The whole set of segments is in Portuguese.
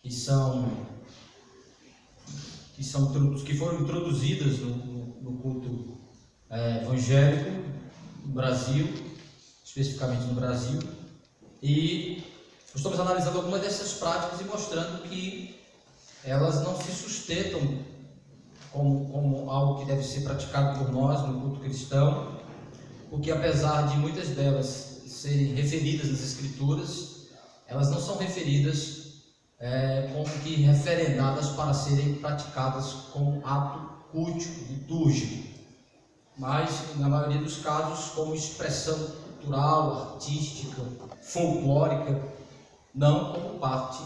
que foram introduzidas no culto evangélico no Brasil, especificamente no Brasil, e estamos analisando algumas dessas práticas e mostrando que elas não se sustentam como algo que deve ser praticado por nós no culto cristão, porque apesar de muitas delas serem referidas nas Escrituras, elas não são referidas como que referendadas para serem praticadas como ato cultico, litúrgico, mas na maioria dos casos como expressão cultural, artística, folclórica, não como parte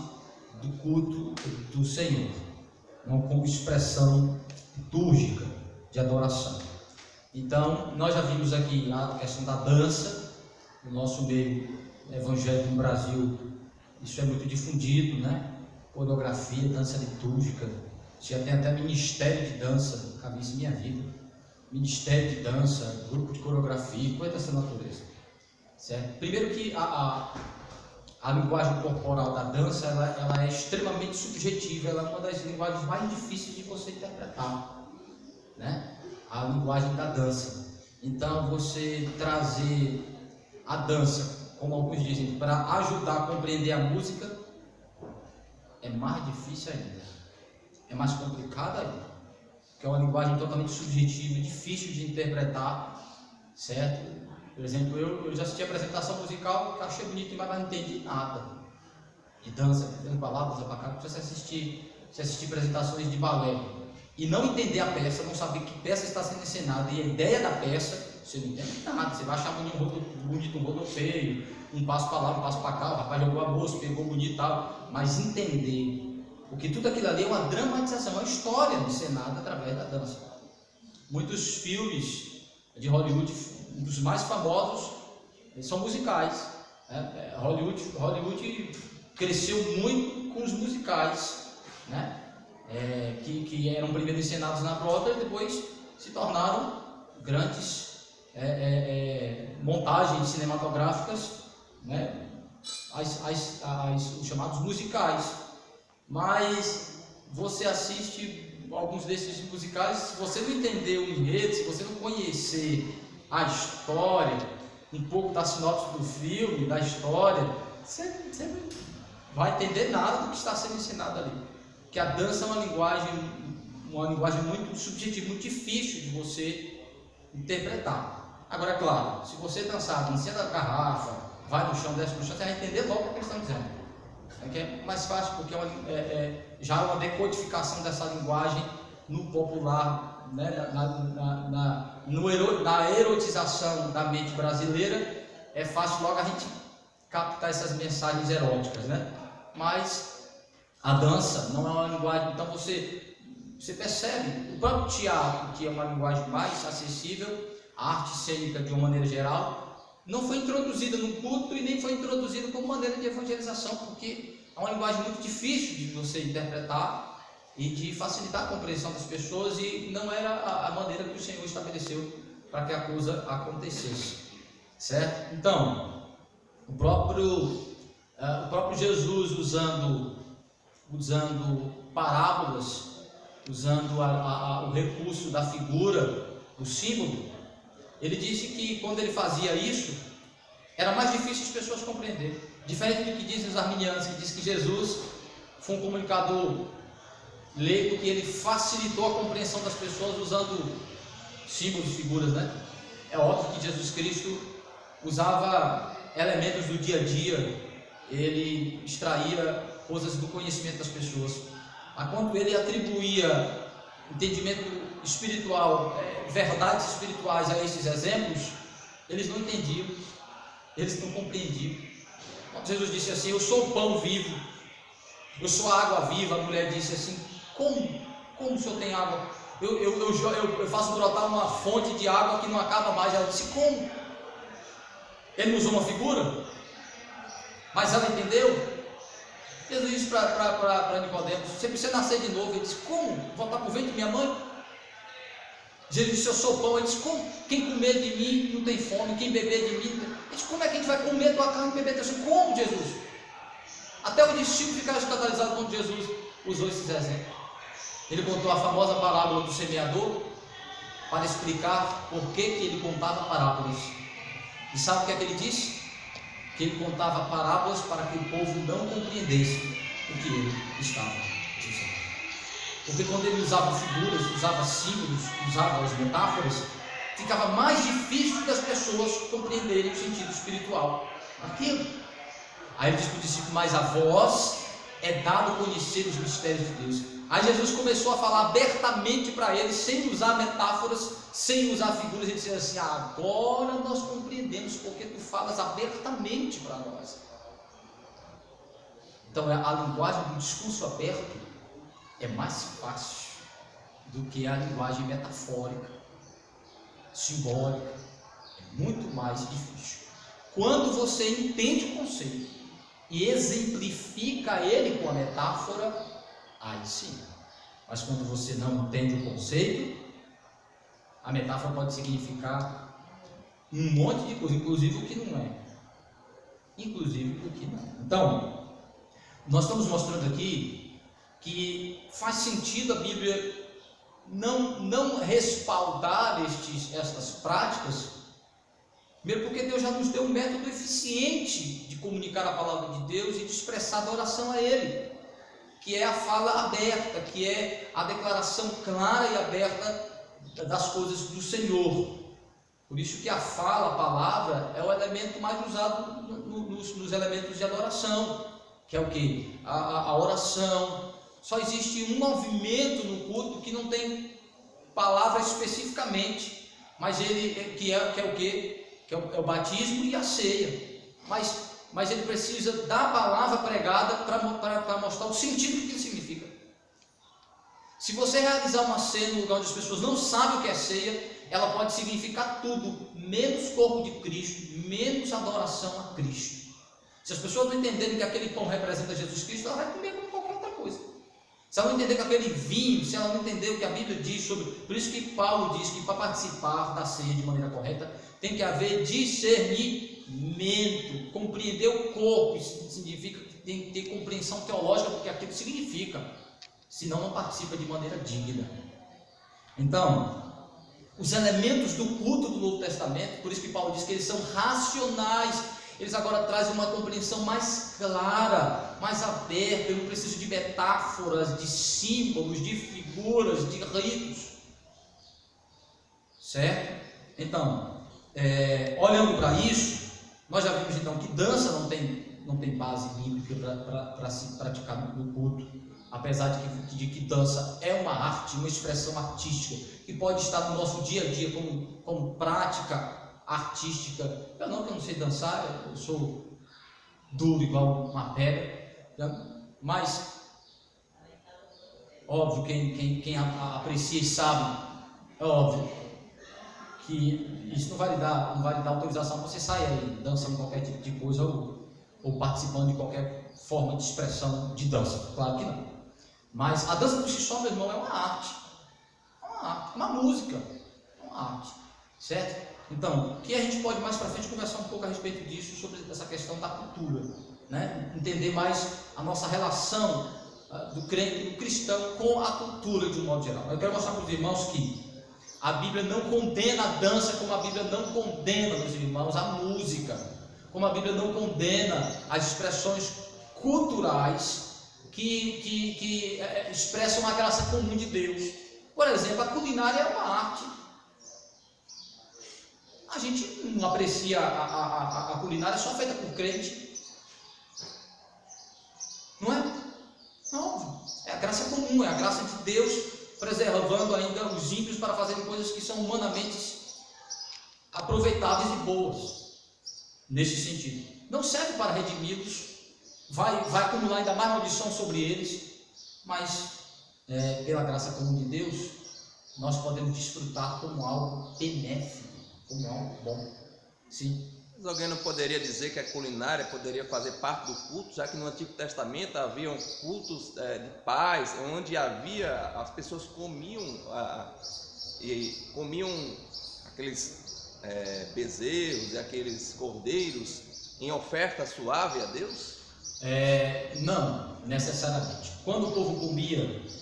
do culto do Senhor, não como expressão litúrgica de adoração. Então, nós já vimos aqui a questão da dança, no nosso meio evangélico no Brasil, isso é muito difundido, né? Coreografia, dança litúrgica, já tem até ministério de dança, nunca vi isso em minha vida, ministério de dança, grupo de coreografia, coisa dessa natureza, certo? Primeiro que a linguagem corporal da dança, ela é extremamente subjetiva, ela é uma das linguagens mais difíceis de você interpretar, né? A linguagem da dança. Então, você trazer a dança, como alguns dizem, para ajudar a compreender a música, é mais difícil ainda, é mais complicado ainda, porque é uma linguagem totalmente subjetiva, difícil de interpretar, certo? Por exemplo, eu já assisti a apresentação musical, que achei bonito, mas não entendi nada de dança, tem palavras para cá. Se assistir apresentações de balé e não entender a peça, não saber que peça está sendo encenada e a ideia da peça, você não entende nada. Você vai achar bonito um rodopeio, um passo para lá, um passo para cá, o rapaz jogou a bolsa, pegou bonito e tal, mas entender, porque tudo aquilo ali é uma dramatização, uma história encenada através da dança. Muitos filmes de Hollywood, um dos mais famosos, são musicais. Hollywood cresceu muito com os musicais, né? Que eram primeiro encenados na Broadway e depois se tornaram grandes montagens cinematográficas, né? Os chamados musicais. Mas você assiste alguns desses musicais, se você não entender o enredo, se você não conhecer a história, um pouco da sinopse do filme, da história, você não vai entender nada do que está sendo ensinado ali. Porque a dança é uma linguagem muito subjetiva, muito difícil de você interpretar. Agora, é claro, se você dançar, encenda a garrafa, vai no chão, desce no chão, você vai entender logo o que eles estão dizendo. É mais fácil, porque já é uma decodificação dessa linguagem no popular, né? Na erotização da mente brasileira, é fácil logo a gente captar essas mensagens eróticas, né? Mas a dança não é uma linguagem, então você percebe, o próprio teatro, que é uma linguagem mais acessível, a arte cênica de uma maneira geral, não foi introduzida no culto e nem foi introduzida como maneira de evangelização, porque é uma linguagem muito difícil de você interpretar e de facilitar a compreensão das pessoas, e não era a maneira que o Senhor estabeleceu para que a coisa acontecesse, certo? Então, o próprio Jesus usando parábolas, usando o recurso da figura, do símbolo, ele disse que quando ele fazia isso, era mais difícil as pessoas compreenderem. Diferente do que dizem os arminianos, que diz que Jesus foi um comunicador leigo, que ele facilitou a compreensão das pessoas usando símbolos, figuras, né? É óbvio que Jesus Cristo usava elementos do dia a dia, ele extraía coisas do conhecimento das pessoas. Mas quando ele atribuía entendimento espiritual, verdades espirituais a esses exemplos, eles não entendiam, eles não compreendiam. Quando Jesus disse assim: eu sou o pão vivo, eu sou a água viva, a mulher disse assim: como o senhor tem água? Eu faço brotar uma fonte de água que não acaba mais. Ela disse: como? Ele usou uma figura, mas ela entendeu. Jesus disse para Nicodemos: você precisa nascer de novo. Ele disse: como? Voltar para o ventre de minha mãe? Jesus disse: eu sou pão. Ele disse: como? Quem comer de mim não tem fome, quem beber de mim. Ele disse: como é que a gente vai comer tua carne e beber teu sangue? Como, Jesus? Até Até o discípulo ficar escandalizado quando Jesus usou esses exemplos. Ele contou a famosa parábola do semeador para explicar por que ele contava parábolas. E sabe o que é que ele disse? Que ele contava parábolas para que o povo não compreendesse o que ele estava dizendo. Porque quando ele usava figuras, usava símbolos, usava as metáforas, ficava mais difícil das pessoas compreenderem o sentido espiritual daquilo. Aí ele diz para o discípulo: mas a vós é dado conhecer os mistérios de Deus. Aí Jesus começou a falar abertamente para eles, sem usar metáforas, sem usar figuras. Ele dizia assim: agora nós compreendemos porque tu falas abertamente para nós. Então a linguagem do discurso aberto é mais fácil do que a linguagem metafórica, simbólica. É muito mais difícil. Quando você entende o conceito e exemplifica ele com a metáfora, aí sim. Mas quando você não entende o conceito, a metáfora pode significar um monte de coisa, inclusive o que não é. Inclusive o que não é. Então, nós estamos mostrando aqui que faz sentido a Bíblia não respaldar estas práticas, primeiro porque Deus já nos deu um método eficiente de comunicar a palavra de Deus e de expressar a adoração a Ele, que é a fala aberta, que é a declaração clara e aberta das coisas do Senhor. Por isso que a fala, a palavra, é o elemento mais usado nos elementos de adoração, que é o que? A oração. Só existe um movimento no culto que não tem palavra especificamente, mas ele que é o que? Que é o batismo e a ceia. Mas ele precisa da palavra pregada para mostrar o sentido do que ele significa. Se você realizar uma ceia no lugar onde as pessoas não sabem o que é ceia, ela pode significar tudo, menos corpo de Cristo, menos adoração a Cristo. Se as pessoas não entenderem que aquele pão representa Jesus Cristo, ela vai comer como qualquer outra coisa. Se ela não entender que aquele vinho, se ela não entender o que a Bíblia diz sobre... Por isso que Paulo diz que para participar da ceia de maneira correta, tem que haver discernimento, compreender o corpo. Isso significa que tem que ter compreensão teológica do que aquilo significa, senão não participa de maneira digna. Então, os elementos do culto do Novo Testamento, por isso que Paulo diz que eles são racionais, eles agora trazem uma compreensão mais clara, mais aberta. Eu não preciso de metáforas, de símbolos, de figuras, de ritos, certo? Então, olhando para isso, nós já vimos então que dança não tem base bíblica para se praticar no culto, apesar de que dança é uma arte, uma expressão artística, que pode estar no nosso dia a dia como prática artística. Eu não sei dançar, eu sou duro igual uma pedra, mas óbvio, quem aprecia e sabe, é óbvio que isso não vai lhe dar autorização para você sair aí dançando qualquer tipo de coisa ou participando de qualquer forma de expressão de dança, claro que não. Mas a dança por si só, meu irmão, é uma arte, uma música, é uma arte, certo? Então, que a gente pode mais para frente conversar um pouco a respeito disso, sobre essa questão da cultura, né? Entender mais a nossa relação do crente, do cristão com a cultura de um modo geral. Eu quero mostrar para os irmãos que a Bíblia não condena a dança, como a Bíblia não condena, meus irmãos, a música, como a Bíblia não condena as expressões culturais que expressam a graça comum de Deus. Por exemplo, a culinária é uma arte. A gente não aprecia a culinária só feita por crente, não é? Não, é a graça comum, é a graça de Deus preservando ainda os ímpios para fazerem coisas que são humanamente aproveitáveis e boas, nesse sentido. Não serve para redimi-los, vai acumular ainda mais maldição sobre eles, mas pela graça comum de Deus, nós podemos desfrutar como algo benéfico, como algo bom. Sim. Mas alguém não poderia dizer que a culinária poderia fazer parte do culto, já que no Antigo Testamento haviam cultos de paz, onde as pessoas comiam aqueles bezerros e aqueles cordeiros em oferta suave a Deus? Não, necessariamente. Quando o povo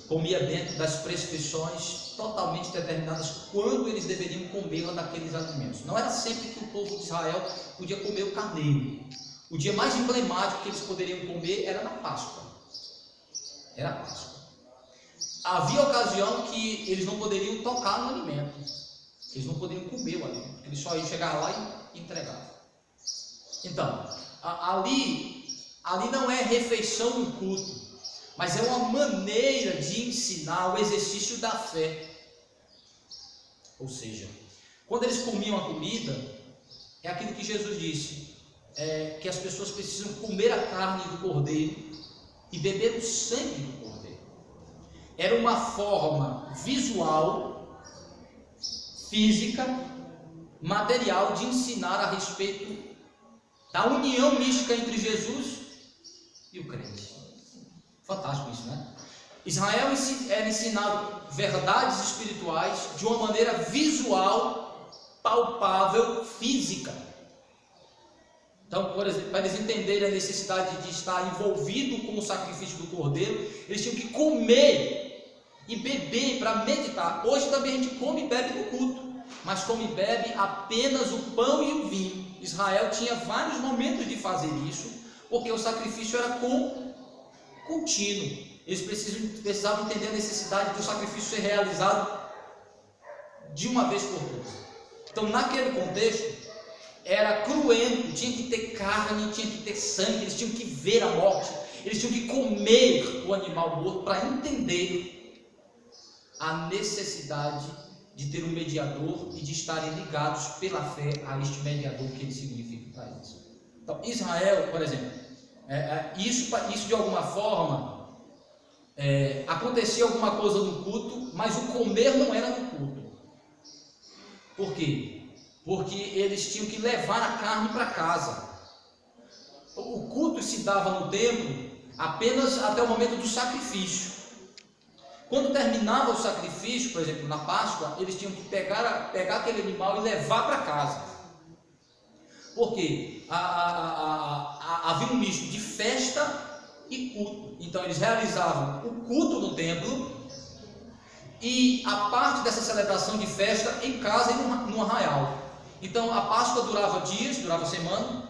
comia dentro das prescrições totalmente determinadas quando eles deveriam comer daqueles alimentos. Não era sempre que o povo de Israel podia comer o carneiro. O dia mais emblemático que eles poderiam comer era na Páscoa. Era a Páscoa. Havia ocasião que eles não poderiam tocar no alimento. Eles não poderiam comer o alimento, porque eles só iam chegar lá e entregar. Então, ali não é refeição no culto, mas é uma maneira de ensinar o exercício da fé. Ou seja, quando eles comiam a comida, é aquilo que Jesus disse, que as pessoas precisam comer a carne do cordeiro e beber o sangue do cordeiro. Era uma forma visual, física, material de ensinar a respeito da união mística entre Jesus e o crente. Fantástico isso, né? Israel era ensinado verdades espirituais de uma maneira visual, palpável, física. Então, por exemplo, para eles entenderem a necessidade de estar envolvido com o sacrifício do cordeiro, eles tinham que comer e beber para meditar. Hoje também a gente come e bebe no culto, mas come e bebe apenas o pão e o vinho. Israel tinha vários momentos de fazer isso, porque o sacrifício era contínuo. Eles precisavam entender a necessidade de o sacrifício ser realizado de uma vez por todas. Então, naquele contexto, era cruento, tinha que ter carne, tinha que ter sangue, eles tinham que ver a morte, eles tinham que comer o animal morto para entender a necessidade de ter um mediador e de estarem ligados pela fé a este mediador que ele significa para eles. Então, Israel, por exemplo, isso de alguma forma acontecia alguma coisa no culto, mas o comer não era no culto. Por quê? Porque eles tinham que levar a carne para casa. O culto se dava no templo apenas até o momento do sacrifício. Quando terminava o sacrifício, por exemplo, na Páscoa, eles tinham que pegar aquele animal e levar para casa. Por quê? Havia um misto de festa e culto. Então eles realizavam o culto no templo e a parte dessa celebração de festa em casa e no arraial. Então a Páscoa durava dias, durava semana.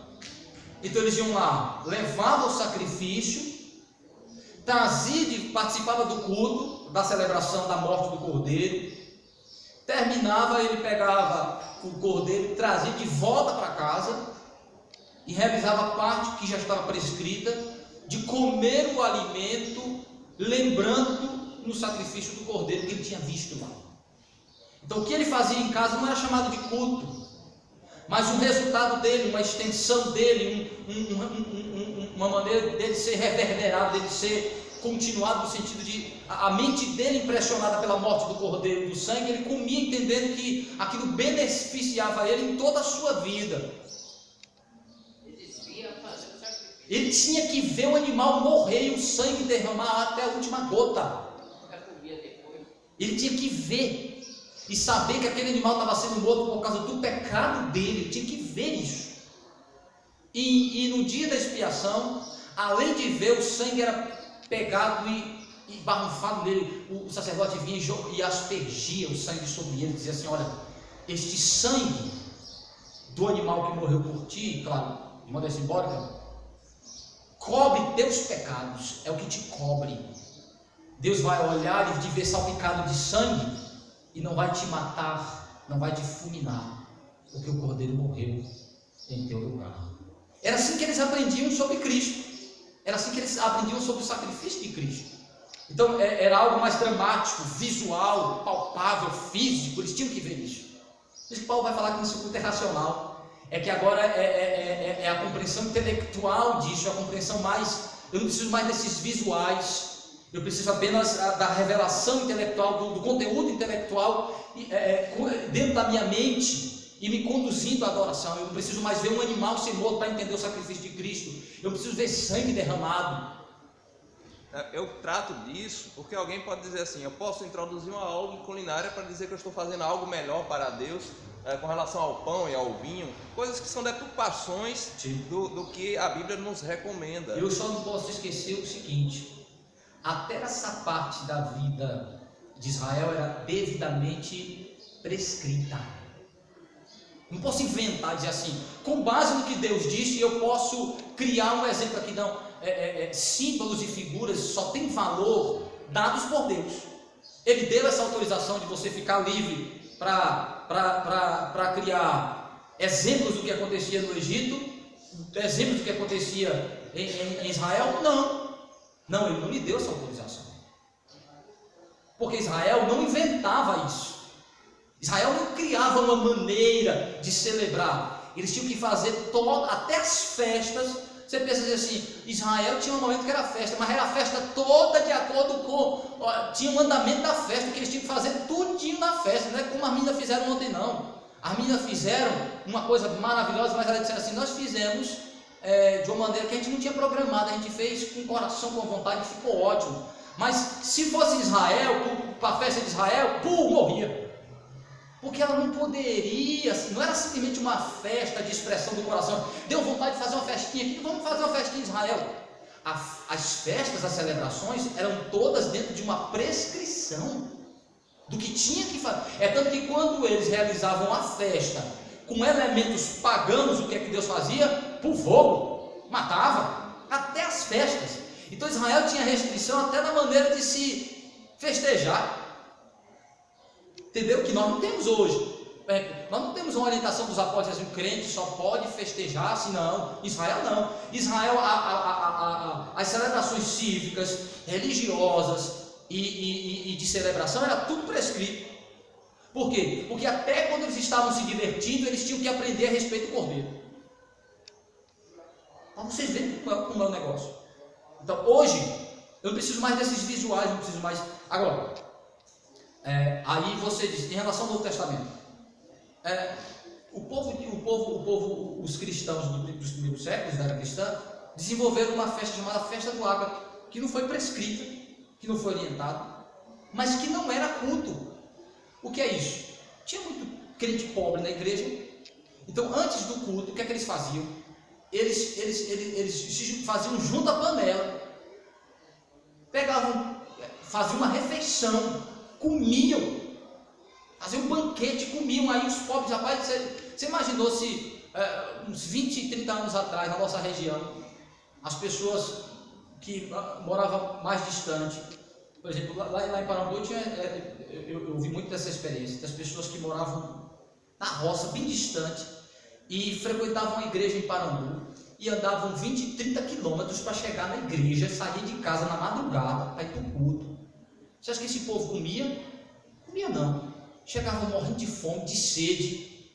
Então eles iam lá, levavam o sacrifício, participava do culto, da celebração da morte do cordeiro. Terminava, ele pegava o cordeiro, trazia de volta para casa e realizava a parte que já estava prescrita de comer o alimento, lembrando no sacrifício do cordeiro que ele tinha visto lá. Então o que ele fazia em casa não era chamado de culto, mas um resultado dele, uma extensão dele, uma maneira dele ser reverberado, dele ser continuado no sentido de a mente dele impressionada pela morte do cordeiro e do sangue, ele comia entendendo que aquilo beneficiava ele em toda a sua vida. Ele tinha que ver o animal morrer e o sangue derramar até a última gota. Ele tinha que ver e saber que aquele animal estava sendo morto por causa do pecado dele. Ele tinha que ver isso. E no dia da expiação, além de ver, o sangue era pegado e barrufado nele. O sacerdote vinha e aspergia o sangue sobre ele, dizia assim: olha, este sangue do animal que morreu por ti, claro, de maneira simbólica, cobre teus pecados, é o que te cobre. Deus vai olhar e te ver salpicado de sangue e não vai te matar, não vai te fulminar, porque o cordeiro morreu em teu lugar. Era assim que eles aprendiam sobre Cristo. Era assim que eles aprendiam sobre o sacrifício de Cristo. Então era algo mais dramático, visual, palpável, físico. Eles tinham que ver isso. Por isso que Paulo vai falar que isso é racional. É que agora é a compreensão intelectual disso, é a compreensão mais... Eu não preciso mais desses visuais. Eu preciso apenas da revelação intelectual, do conteúdo intelectual dentro da minha mente e me conduzindo à adoração. Eu não preciso mais ver um animal ser morto para entender o sacrifício de Cristo. Eu preciso ver sangue derramado. Eu trato disso porque alguém pode dizer assim: eu posso introduzir uma aula de culinária para dizer que eu estou fazendo algo melhor para Deus, com relação ao pão e ao vinho, coisas que são deturpações do que a Bíblia nos recomenda. Eu só não posso esquecer o seguinte: até essa parte da vida de Israel era devidamente prescrita. Não posso inventar e dizer assim, com base no que Deus disse, eu posso criar um exemplo aqui. Não, símbolos e figuras só têm valor dados por Deus. Ele deu essa autorização de você ficar livre para criar exemplos do que acontecia no Egito, exemplos do que acontecia em Israel. Não, ele não lhe deu essa autorização, porque Israel não inventava isso. Israel não criava uma maneira de celebrar. Eles tinham que fazer até as festas. Você pensa assim, Israel tinha um momento que era festa, mas era a festa toda de acordo com... tinha um andamento da festa, que eles tinham que fazer tudinho na festa. Não é como as meninas fizeram ontem, não. As meninas fizeram uma coisa maravilhosa, mas elas disseram assim, nós fizemos de uma maneira que a gente não tinha programado, a gente fez com coração, com vontade, ficou ótimo. Mas se fosse Israel, para a festa de Israel, morria. Porque ela não poderia, não era simplesmente uma festa de expressão do coração. Deu vontade de fazer uma festinha aqui, vamos fazer uma festinha em Israel. As festas, as celebrações eram todas dentro de uma prescrição do que tinha que fazer. É tanto que quando eles realizavam a festa com elementos paganos, o que é que Deus fazia? Por fogo, matava, até as festas. Então Israel tinha restrição até na maneira de se festejar. Entendeu? Que nós não temos hoje. Nós não temos uma orientação dos apóstolos assim, o crente só pode festejar assim, não. Israel não. Israel, as celebrações cívicas, religiosas e de celebração era tudo prescrito. Por quê? Porque até quando eles estavam se divertindo, eles tinham que aprender a respeito do cordeiro. Para vocês verem como é o negócio. Então hoje, eu não preciso mais desses visuais, não preciso mais. Agora. Aí você diz, em relação ao Novo Testamento, os cristãos dos primeiros séculos, da era cristã, desenvolveram uma festa chamada Festa do Ágape, que não foi prescrita, que não foi orientada, mas que não era culto. O que é isso? Tinha muito crente pobre na igreja, então antes do culto, o que é que eles faziam? Eles se faziam junto à panela, faziam uma refeição, comiam, faziam um banquete, comiam. Aí os pobres, rapaz, você imaginou se uns 20, 30 anos atrás, na nossa região, as pessoas que moravam mais distante, por exemplo, lá em Parambu, eu vi muito dessa experiência, das pessoas que moravam na roça, bem distante, e frequentavam a igreja em Parambu, e andavam 20, 30 quilômetros para chegar na igreja, sair de casa na madrugada, para ir para o culto. Você acha que esse povo comia? Comia não. Chegavam morrendo de fome, de sede.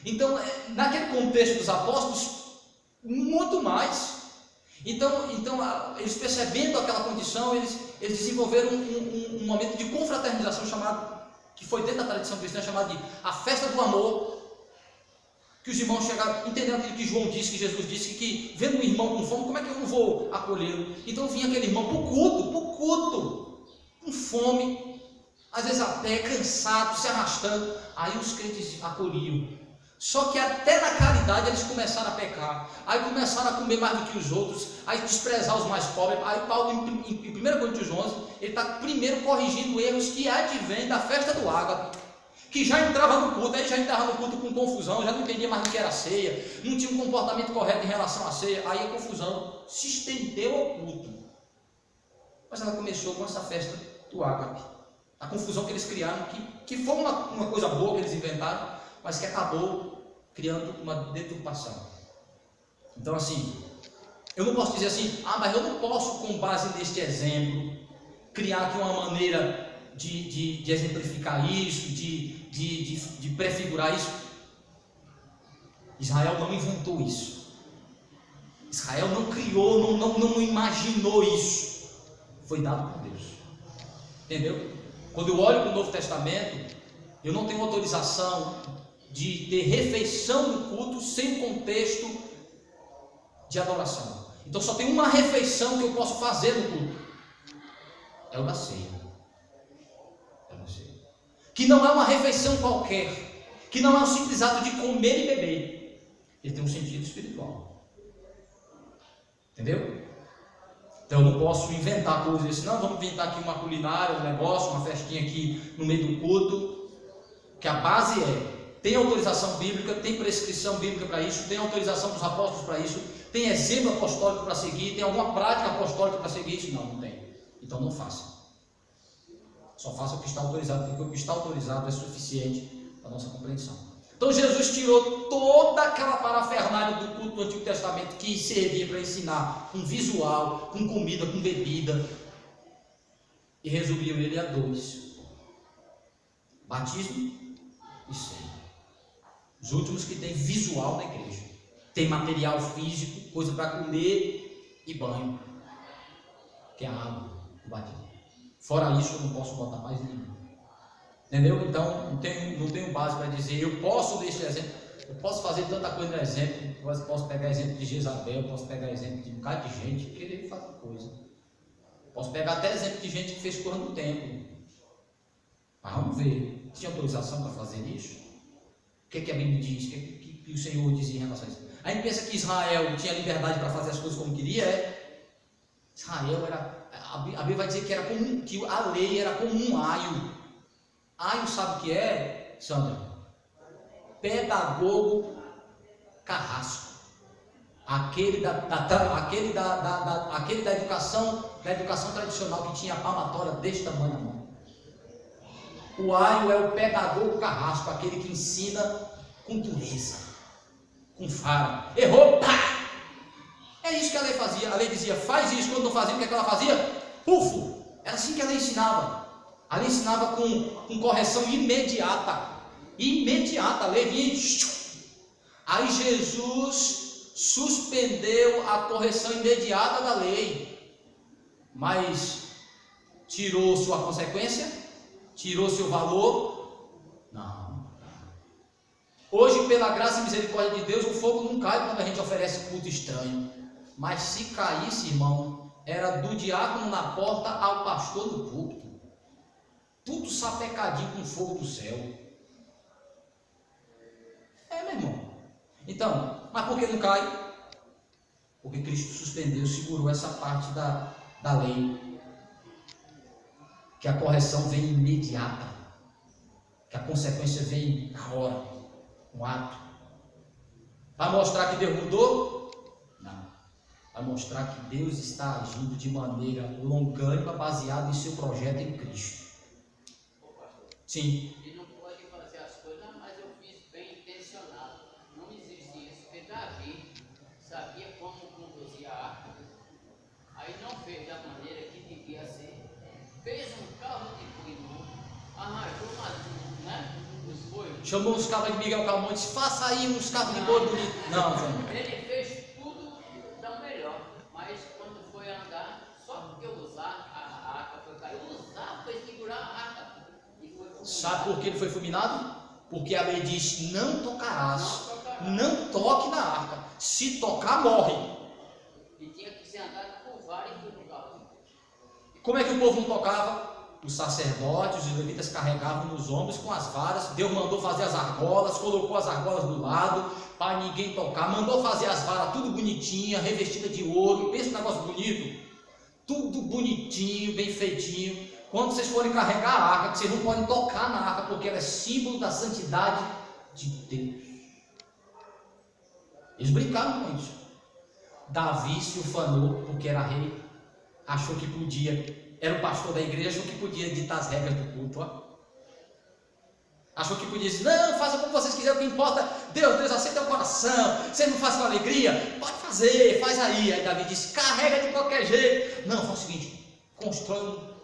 Então, naquele contexto dos apóstolos, muito mais. Então eles percebendo aquela condição, eles desenvolveram um momento de confraternização chamado, que foi dentro da tradição cristã, chamado de a festa do amor. Que os irmãos chegaram, entendendo aquilo que João disse, que Jesus disse, que vendo um irmão com fome, como é que eu não vou acolhê-lo? Então vinha aquele irmão para o culto. Com fome, às vezes até cansado, se arrastando. Aí os crentes acolhiam. Só que até na caridade eles começaram a pecar. Aí começaram a comer mais do que os outros, a desprezar os mais pobres. Aí Paulo, em 1 Coríntios 11, ele está primeiro corrigindo erros que advêm da festa do Ágape, que já entrava no culto, aí já entrava no culto com confusão, já não entendia mais o que era ceia, não tinha um comportamento correto em relação à ceia. Aí a confusão se estendeu ao culto. Mas ela começou com essa festa do Ágape, a confusão que eles criaram, que foi uma coisa boa que eles inventaram, mas que acabou criando uma deturpação. Então assim, eu não posso dizer assim, mas eu não posso, com base neste exemplo, criar aqui uma maneira de exemplificar isso, de prefigurar isso. Israel não inventou isso. Israel não criou, não imaginou isso. Foi dado por Deus. Entendeu? Quando eu olho para o Novo Testamento, eu não tenho autorização de ter refeição no culto sem o contexto de adoração. Então só tem uma refeição que eu posso fazer no culto. É o da ceia. Que não é uma refeição qualquer, que não é um simples ato de comer e beber. Ele tem um sentido espiritual. Entendeu? Então eu não posso inventar coisas assim, não, vamos inventar aqui uma culinária, um negócio, uma festinha aqui no meio do culto, que a base tem autorização bíblica, tem prescrição bíblica para isso, tem autorização dos apóstolos para isso, tem exemplo apostólico para seguir, tem alguma prática apostólica para seguir isso? Não tem. Então não faça. Só faça o que está autorizado, porque o que está autorizado é suficiente para a nossa compreensão. Então Jesus tirou toda aquela parafernália do culto do Antigo Testamento que servia para ensinar com visual, com comida, com bebida, e resumiu ele a 2: batismo e ceia. Os últimos que tem visual na igreja, tem material físico, coisa para comer e banho, que é a água, o batismo. Fora isso eu não posso botar mais nenhum. Entendeu? Então não tenho base para dizer, eu posso deixar exemplo, eu posso fazer tanta coisa no exemplo, eu posso pegar exemplo de Jezabel, eu posso pegar exemplo de um bocado de gente que querer fazer coisa. Posso pegar até exemplo de gente que fez coisa no templo. Mas vamos ver, tinha autorização para fazer isso? O que a Bíblia diz? O que o Senhor dizia em relação a isso? A gente pensa que Israel tinha liberdade para fazer as coisas como queria, Israel era, a Bíblia vai dizer que era como, que a lei era como um aio. Aio sabe o que é, Sandra? Pedagogo carrasco. Aquele da educação tradicional que tinha a palmatória deste tamanho na mão. O aio é o pedagogo carrasco, aquele que ensina com dureza, com faro. Errou, pá! É isso que a lei fazia. A lei dizia, faz isso. Quando não fazia, o que ela fazia? Pufo! Era assim que ela ensinava. A lei ensinava com correção imediata. Imediata. A lei vinha e... Aí Jesus suspendeu a correção imediata da lei. Mas tirou sua consequência? Tirou seu valor? Não. Hoje, pela graça e misericórdia de Deus, o fogo não cai quando a gente oferece culto estranho. Mas se caísse, irmão, era do diácono na porta ao pastor no púlpito. Tudo sapecadinho com fogo do céu. Meu irmão. Então, mas por que não cai? Porque Cristo suspendeu, segurou essa parte da lei. Que a correção vem imediata. Que a consequência vem na hora. Um ato. Vai mostrar que Deus mudou? Não. Vai mostrar que Deus está agindo de maneira longânima, baseado em seu projeto em Cristo. Sim. Ele não pode fazer as coisas, mas eu fiz bem intencionado. Não existe isso, porque Davi sabia como conduzir a arca. Aí não fez da maneira que devia ser. Fez um carro de boi novo, arranjou os bois. Chamou os cabos de Miguel Calmon e disse, faça aí uns cabos de boi bonitos. Não, Senhor. Ele fez tudo tão melhor, mas quando foi andar, só porque usar a arca foi cair, usar foi segurar a arca. Sabe por que ele foi fulminado? Porque a lei diz, não tocarás, não toque na arca, se tocar morre. E tinha que ser andado por vários lugares. Como é que o povo não tocava? Os sacerdotes, os levitas carregavam nos ombros com as varas. Deus mandou fazer as argolas, colocou as argolas do lado para ninguém tocar, mandou fazer as varas tudo bonitinha, revestida de ouro. Pensa um negócio bonito, tudo bonitinho, bem feitinho. Quando vocês forem carregar a arca, que vocês não podem tocar na arca, porque ela é símbolo da santidade de Deus. Eles brincaram com isso. Davi se ufanou porque era rei, achou que podia, era o pastor da igreja, achou que podia ditar as regras do culto. Ó. Achou que podia dizer, não, faça como vocês quiserem, o que importa, Deus aceita o coração, você não faz com alegria, pode fazer, faz aí. Aí Davi disse, carrega de qualquer jeito. Não, faz o seguinte, constrói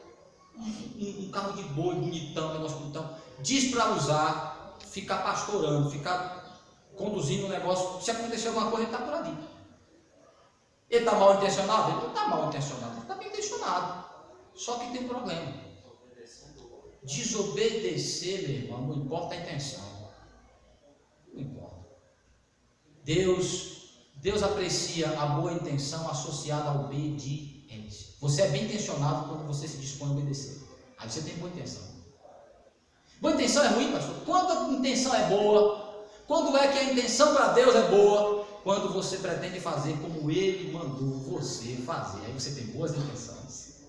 um carro de boi bonitão, negócio bonitão, diz para usar, ficar pastorando, ficar conduzindo um negócio. Se acontecer alguma coisa, ele está por ali. Ele está mal intencionado? Ele não está mal intencionado, ele está bem intencionado. Só que tem um problema. Desobedecer, meu irmão, não importa a intenção. Não importa. Deus aprecia a boa intenção associada à obediência. Você é bem intencionado quando você se dispõe a obedecer. Aí você tem boa intenção. Boa intenção é ruim, pastor? Quando a intenção é boa, quando é que a intenção para Deus é boa? Quando você pretende fazer como Ele mandou você fazer, aí você tem boas intenções.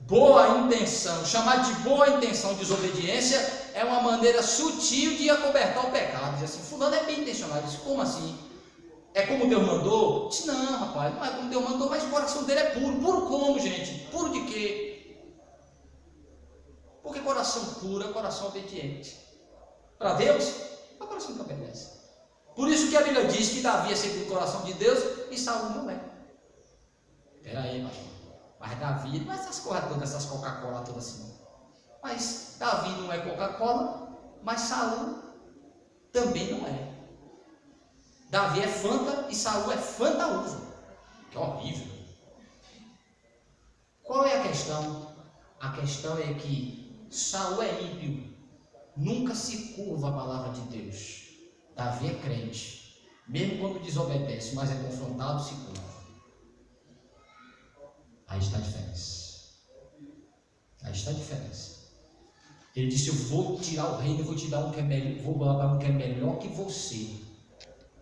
Boa intenção, chamar de boa intenção desobediência é uma maneira sutil de acobertar o pecado. Diz assim, fulano é bem intencionado. Diz, como assim? É como Deus mandou? Diz, não, rapaz, não é como Deus mandou, mas o coração dele é puro. Puro como, gente? Puro de quê? Porque coração puro é coração obediente. Para Deus, é o coração que obedece. Por isso que a Bíblia diz que Davi é segundo o coração de Deus e Saul não é. Espera aí, pastor. Mas Davi não é essas coisas todas, essas Coca-Cola todas assim. Não. Mas Davi não é Coca-Cola, mas Saul também não é. Davi é Fanta e Saul é Fanta uva. Que horrível. Qual é a questão? A questão é que Saul é ímpio, nunca se curva a palavra de Deus. Davi é crente, mesmo quando desobedece, mas é confrontado, se curva. Aí está a diferença. Aí está a diferença. Ele disse, eu vou tirar o reino, vou te dar um que é melhor, vou dar um que é melhor que você.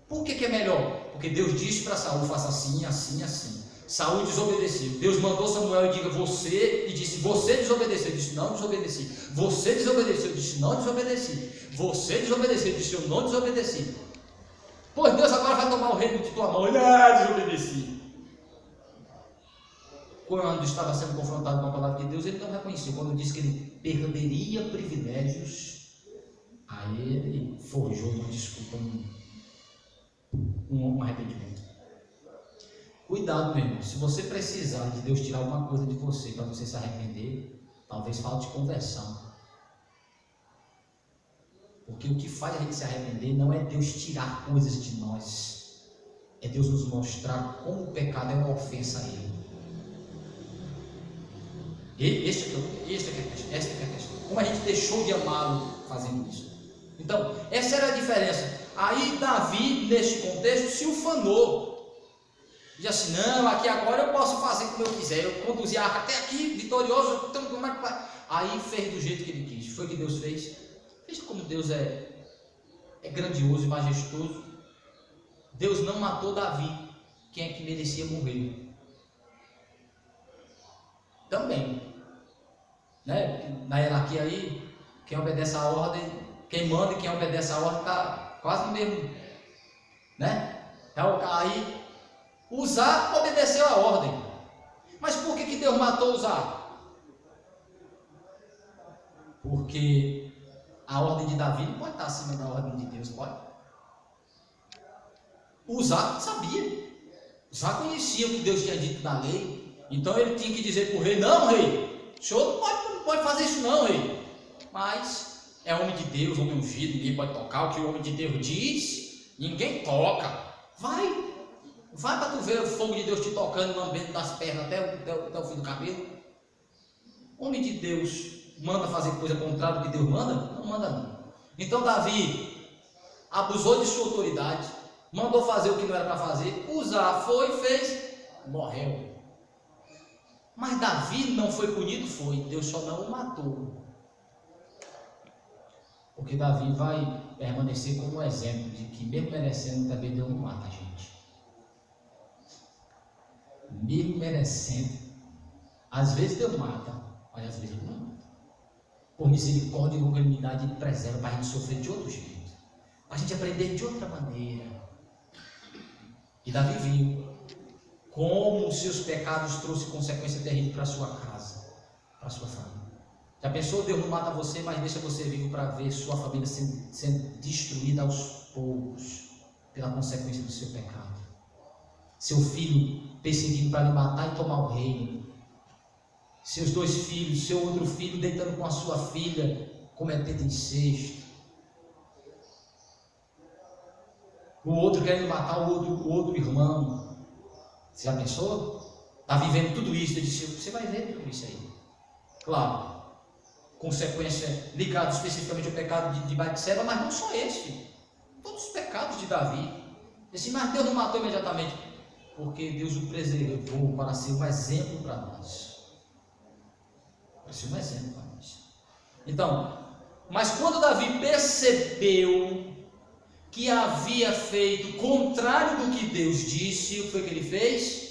Por que é melhor? Porque Deus disse para Saul, faça assim, assim, assim. Saul desobedeceu. Deus mandou Samuel e diga você, e disse, você desobedeceu. Ele disse, não desobedeci. Você desobedeceu. Ele disse, não desobedeci. Você desobedeceu. Ele disse, eu não desobedeci. Pois Deus agora vai tomar o reino de tua mão. Ele, desobedeci. Quando estava sendo confrontado com a palavra de Deus, ele não reconheceu. Quando disse que ele perderia privilégios, aí ele forjou uma desculpa, um arrependimento. Cuidado, meu irmão. Se você precisar de Deus tirar alguma coisa de você para você se arrepender, talvez falte conversão. Porque o que faz a gente se arrepender não é Deus tirar coisas de nós, é Deus nos mostrar como o pecado é uma ofensa a Ele. Esta é a questão. Como a gente deixou de amá-lo fazendo isso. Então, essa era a diferença. Aí Davi, neste contexto, se ufanou. Diz assim, não, aqui agora eu posso fazer como eu quiser. Eu conduzi a arca até aqui, vitorioso. Então, como é que vai? Aí fez do jeito que ele quis. Foi o que Deus fez. Veja como Deus é grandioso e majestoso. Deus não matou Davi. Quem é que merecia morrer? Também. Né? Na hierarquia aí, quem obedece a ordem, quem manda e quem obedece a ordem está quase no mesmo, né? Então, aí Uzá obedeceu a ordem, mas por que Deus matou Uzá? Porque a ordem de Davi não pode estar acima da ordem de Deus, pode? Uzá sabia, Uzá conhecia o que Deus tinha dito na lei, então ele tinha que dizer para o rei, não rei, o senhor não pode fazer isso não, rei. Mas é homem de Deus, homem ungido, ninguém pode tocar o que o homem de Deus diz, ninguém toca. Vai para tu ver o fogo de Deus te tocando, lambendo das pernas até o fim do cabelo. Homem de Deus manda fazer coisa contrária do que Deus manda? Não manda não. Então Davi abusou de sua autoridade, mandou fazer o que não era para fazer, Uzá foi, fez, morreu. Mas Davi não foi punido? Foi. Deus só não o matou. Porque Davi vai permanecer como exemplo de que, mesmo merecendo, também Deus não mata a gente. Mesmo merecendo. Às vezes Deus mata, mas às vezes Ele não mata. Por misericórdia e longanimidade, Ele preserva para a gente sofrer de outro jeito. Para a gente aprender de outra maneira. E Davi viu como os seus pecados trouxeram consequência terrível para a sua casa, para a sua família. Já pensou, Deus não mata você, mas deixa você vivo para ver sua família sendo destruída aos poucos, pela consequência do seu pecado. Seu filho perseguido para lhe matar e tomar o reino. Seus dois filhos, seu outro filho deitando com a sua filha, cometendo incesto. O outro querendo matar o outro irmão. Você já pensou? Está vivendo tudo isso. Ele disse, você vai ver tudo isso aí. Claro, consequência ligada especificamente ao pecado de Batseba, mas não só esse. Todos os pecados de Davi. Disse, mas Deus não matou imediatamente. Porque Deus o preservou para ser um exemplo para nós. Para ser um exemplo para nós. Então, Mas quando Davi percebeu que havia feito o contrário do que Deus disse, o que foi que ele fez?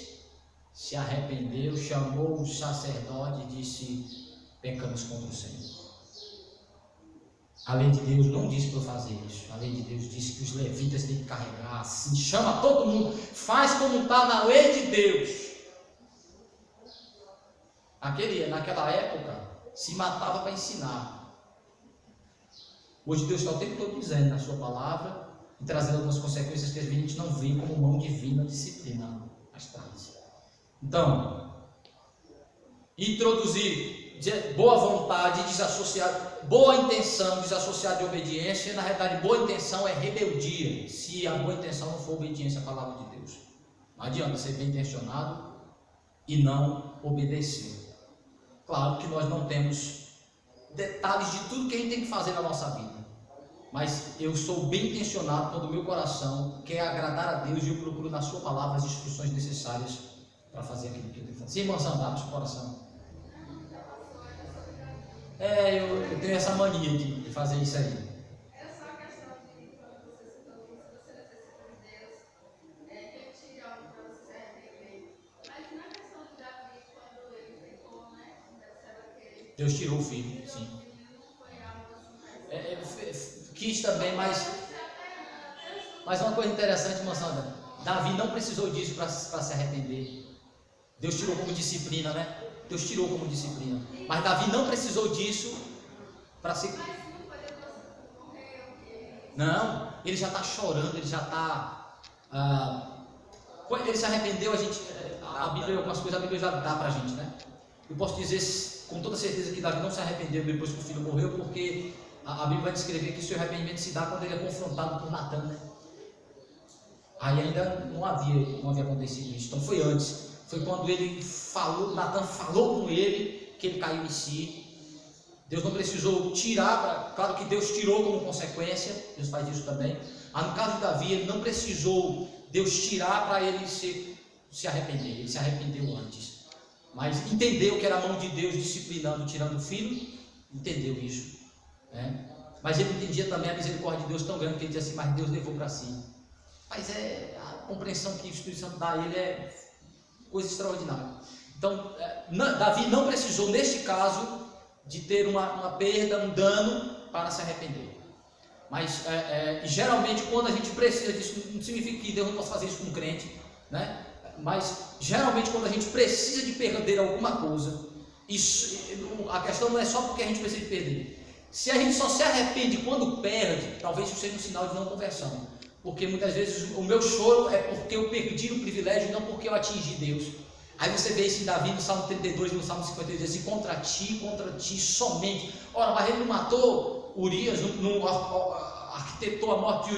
Se arrependeu, chamou o sacerdote e disse: pecamos contra o Senhor. A lei de Deus não disse para eu fazer isso. A lei de Deus disse que os levitas têm que carregar assim, chama todo mundo, faz como está na lei de Deus. Naquela época se matava para ensinar. Hoje Deus está o tempo todo dizendo na sua palavra e trazendo algumas consequências que a gente não vê como mão divina disciplina mais tarde. Então, introduzir boa vontade, boa intenção, desassociada de obediência. Na realidade, boa intenção é rebeldia, se a boa intenção não for obediência à palavra de Deus. Não adianta ser bem intencionado e não obedecer. Claro que nós não temos detalhes de tudo que a gente tem que fazer na nossa vida, mas eu sou bem intencionado quando o meu coração quer agradar a Deus e eu procuro na sua palavra as instruções necessárias para fazer aquilo que eu tenho que fazer. Sim, irmãos, andar no seu coração. Eu tenho essa mania de fazer isso aí. É só a questão de quando você citou que se você necessita de Deus, ele tira algo para você se arrepender. Mas na questão de Davi, quando ele pecou, né? Deus tirou o filho, sim. Quis também, mas uma coisa interessante, irmã Sandra, Davi não precisou disso para se arrepender. Deus tirou como disciplina, né? Deus tirou como disciplina. Mas Davi não precisou disso para se... Não, ele já está chorando, ele já está... Quando ele se arrependeu, a Bíblia, algumas coisas a Bíblia já dá para a gente, né? Eu posso dizer com toda certeza que Davi não se arrependeu depois que o filho morreu, porque a Bíblia vai descrever que o seu arrependimento se dá quando ele é confrontado por Natan, né? Aí ainda não havia acontecido isso, então foi antes. Foi quando ele falou, Natan falou com ele, que ele caiu em si. Deus não precisou tirar, claro que Deus tirou como consequência, Deus faz isso também. Mas no caso de Davi, ele não precisou Deus tirar para ele se arrepender, ele se arrependeu antes. Mas entendeu que era a mão de Deus disciplinando, tirando o filho, entendeu isso, né? Mas ele entendia também a misericórdia de Deus tão grande que ele dizia assim: mas Deus levou para si. Mas a compreensão que o Espírito Santo dá a ele é coisa extraordinária. Então, Davi não precisou, neste caso, de ter uma perda, um dano para se arrepender. Mas, geralmente, quando a gente precisa disso, não significa que Deus não possa fazer isso com um crente, né? Mas, geralmente, quando a gente precisa de perder alguma coisa, a questão não é só porque a gente precisa de perder. Se a gente só se arrepende quando perde, talvez isso seja um sinal de não conversão. Porque muitas vezes o meu choro é porque eu perdi o privilégio, não porque eu atingi Deus. Aí você vê isso em Davi no Salmo 32 e no Salmo 52, diz assim: contra ti somente. Ora, mas ele não matou Urias, não arquitetou a morte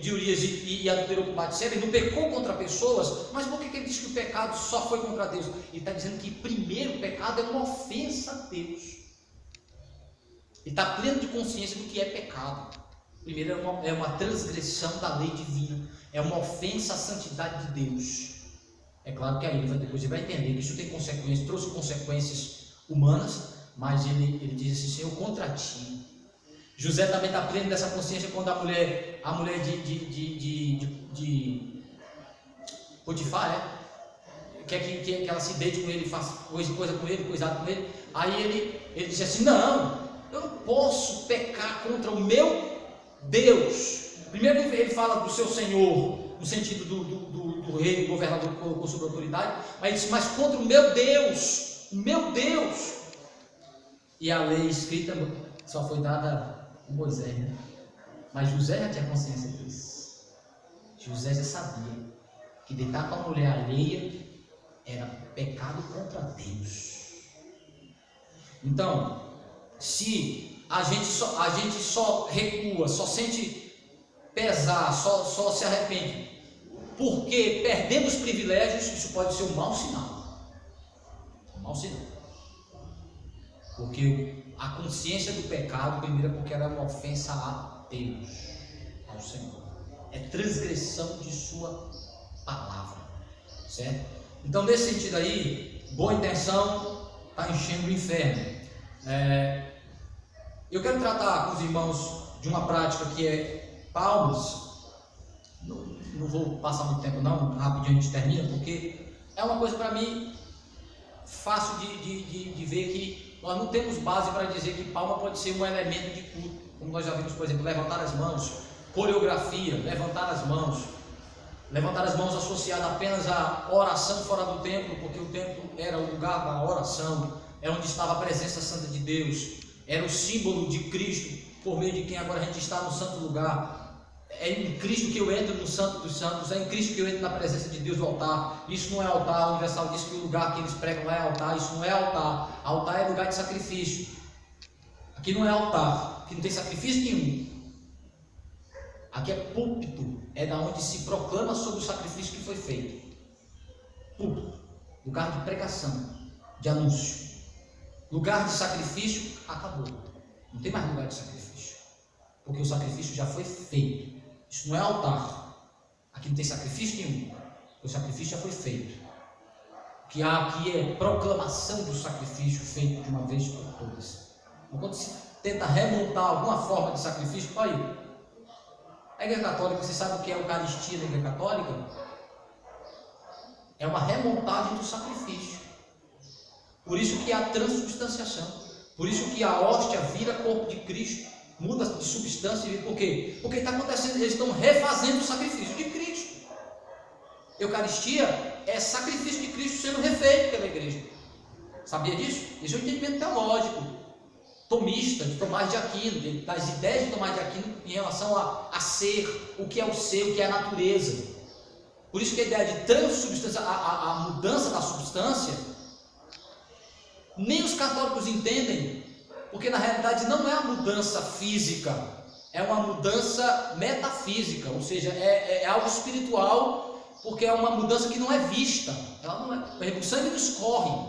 de Urias e adulterou com Batseba, ele não pecou contra pessoas. Mas por que ele diz que o pecado só foi contra Deus? Ele está dizendo que primeiro o pecado é uma ofensa a Deus. Ele está pleno de consciência do que é pecado. Primeiro é uma transgressão da lei divina, é uma ofensa à santidade de Deus. É claro que aí depois ele vai entender que isso tem consequências, trouxe consequências humanas, mas ele diz assim: Senhor, contra ti. José também está pleno dessa consciência quando a mulher de Potifar, quer que ela se deite com ele, faça coisa com ele, coisado com ele. Aí ele diz assim: não, eu não posso pecar contra o meu Deus. Primeiro ele fala do seu Senhor, no sentido do rei, do governador que colocou sob autoridade, mas contra o meu Deus, e a lei escrita só foi dada a Moisés, né? Mas José já tinha consciência disso. José já sabia que deitar com a mulher alheia era pecado contra Deus. Então, se a gente só recua, só sente pesar, só se arrepende porque perdemos privilégios, isso pode ser um mau sinal. Porque a consciência do pecado, primeiro é porque ela é uma ofensa a Deus, ao Senhor. É transgressão de sua palavra, certo? Então, nesse sentido aí, boa intenção está enchendo o inferno. Eu quero tratar com os irmãos de uma prática que é palmas. Não vou passar muito tempo não, rapidinho a gente termina, porque é uma coisa para mim fácil de ver que nós não temos base para dizer que palma pode ser um elemento de culto, como nós já vimos, por exemplo, levantar as mãos, coreografia, levantar as mãos associado apenas à oração fora do templo, porque o templo era o lugar da oração, é onde estava a presença santa de Deus, era o símbolo de Cristo, por meio de quem agora a gente está no santo lugar. É em Cristo que eu entro no Santo dos Santos, é em Cristo que eu entro na presença de Deus no altar. Isso não é altar. O Universal diz que o lugar que eles pregam lá é altar. Isso não é altar. Altar é lugar de sacrifício. Aqui não é altar, aqui não tem sacrifício nenhum. Aqui é púlpito, é da onde se proclama sobre o sacrifício que foi feito. Púlpito, lugar de pregação, de anúncio. Lugar de sacrifício, acabou. Não tem mais lugar de sacrifício, porque o sacrifício já foi feito. Isso não é altar. Aqui não tem sacrifício nenhum. O sacrifício já foi feito. O que há aqui é proclamação do sacrifício feito de uma vez por todas. Então, quando se tenta remontar alguma forma de sacrifício, olha aí. A Igreja Católica, você sabe o que é a Eucaristia da Igreja Católica? É uma remontagem do sacrifício. Por isso que há transubstanciação. Por isso que a hóstia vira corpo de Cristo. Muda de substância. Por quê? Porque está acontecendo, eles estão refazendo o sacrifício de Cristo. Eucaristia é sacrifício de Cristo sendo refeito pela igreja. Sabia disso? Esse é o entendimento teológico, tomista, de Tomás de Aquino, das ideias de Tomás de Aquino em relação a ser, o que é o ser, o que é a natureza. Por isso que a ideia de transubstância, a mudança da substância, nem os católicos entendem. Porque na realidade não é a mudança física, é uma mudança metafísica, ou seja, é algo espiritual, porque é uma mudança que não é vista. Ela não é, por exemplo, o sangue não escorre,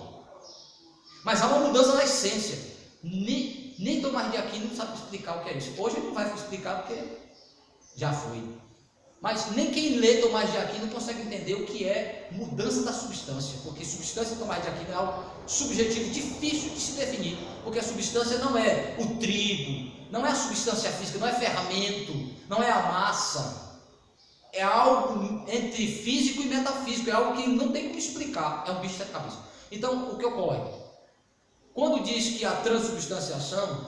mas há uma mudança na essência. Nem Tomás de Aquino não sabe explicar o que é isso. Hoje ele não vai explicar porque já foi. Mas nem quem lê Tomás de Aquino consegue entender o que é mudança da substância, porque substância em Tomás de Aquino é algo subjetivo, difícil de se definir, porque a substância não é o trigo, não é a substância física, não é ferramento, não é a massa, é algo entre físico e metafísico, é algo que não tem como explicar, é um bicho de cabeça. Então, o que ocorre? Quando diz que a transubstanciação,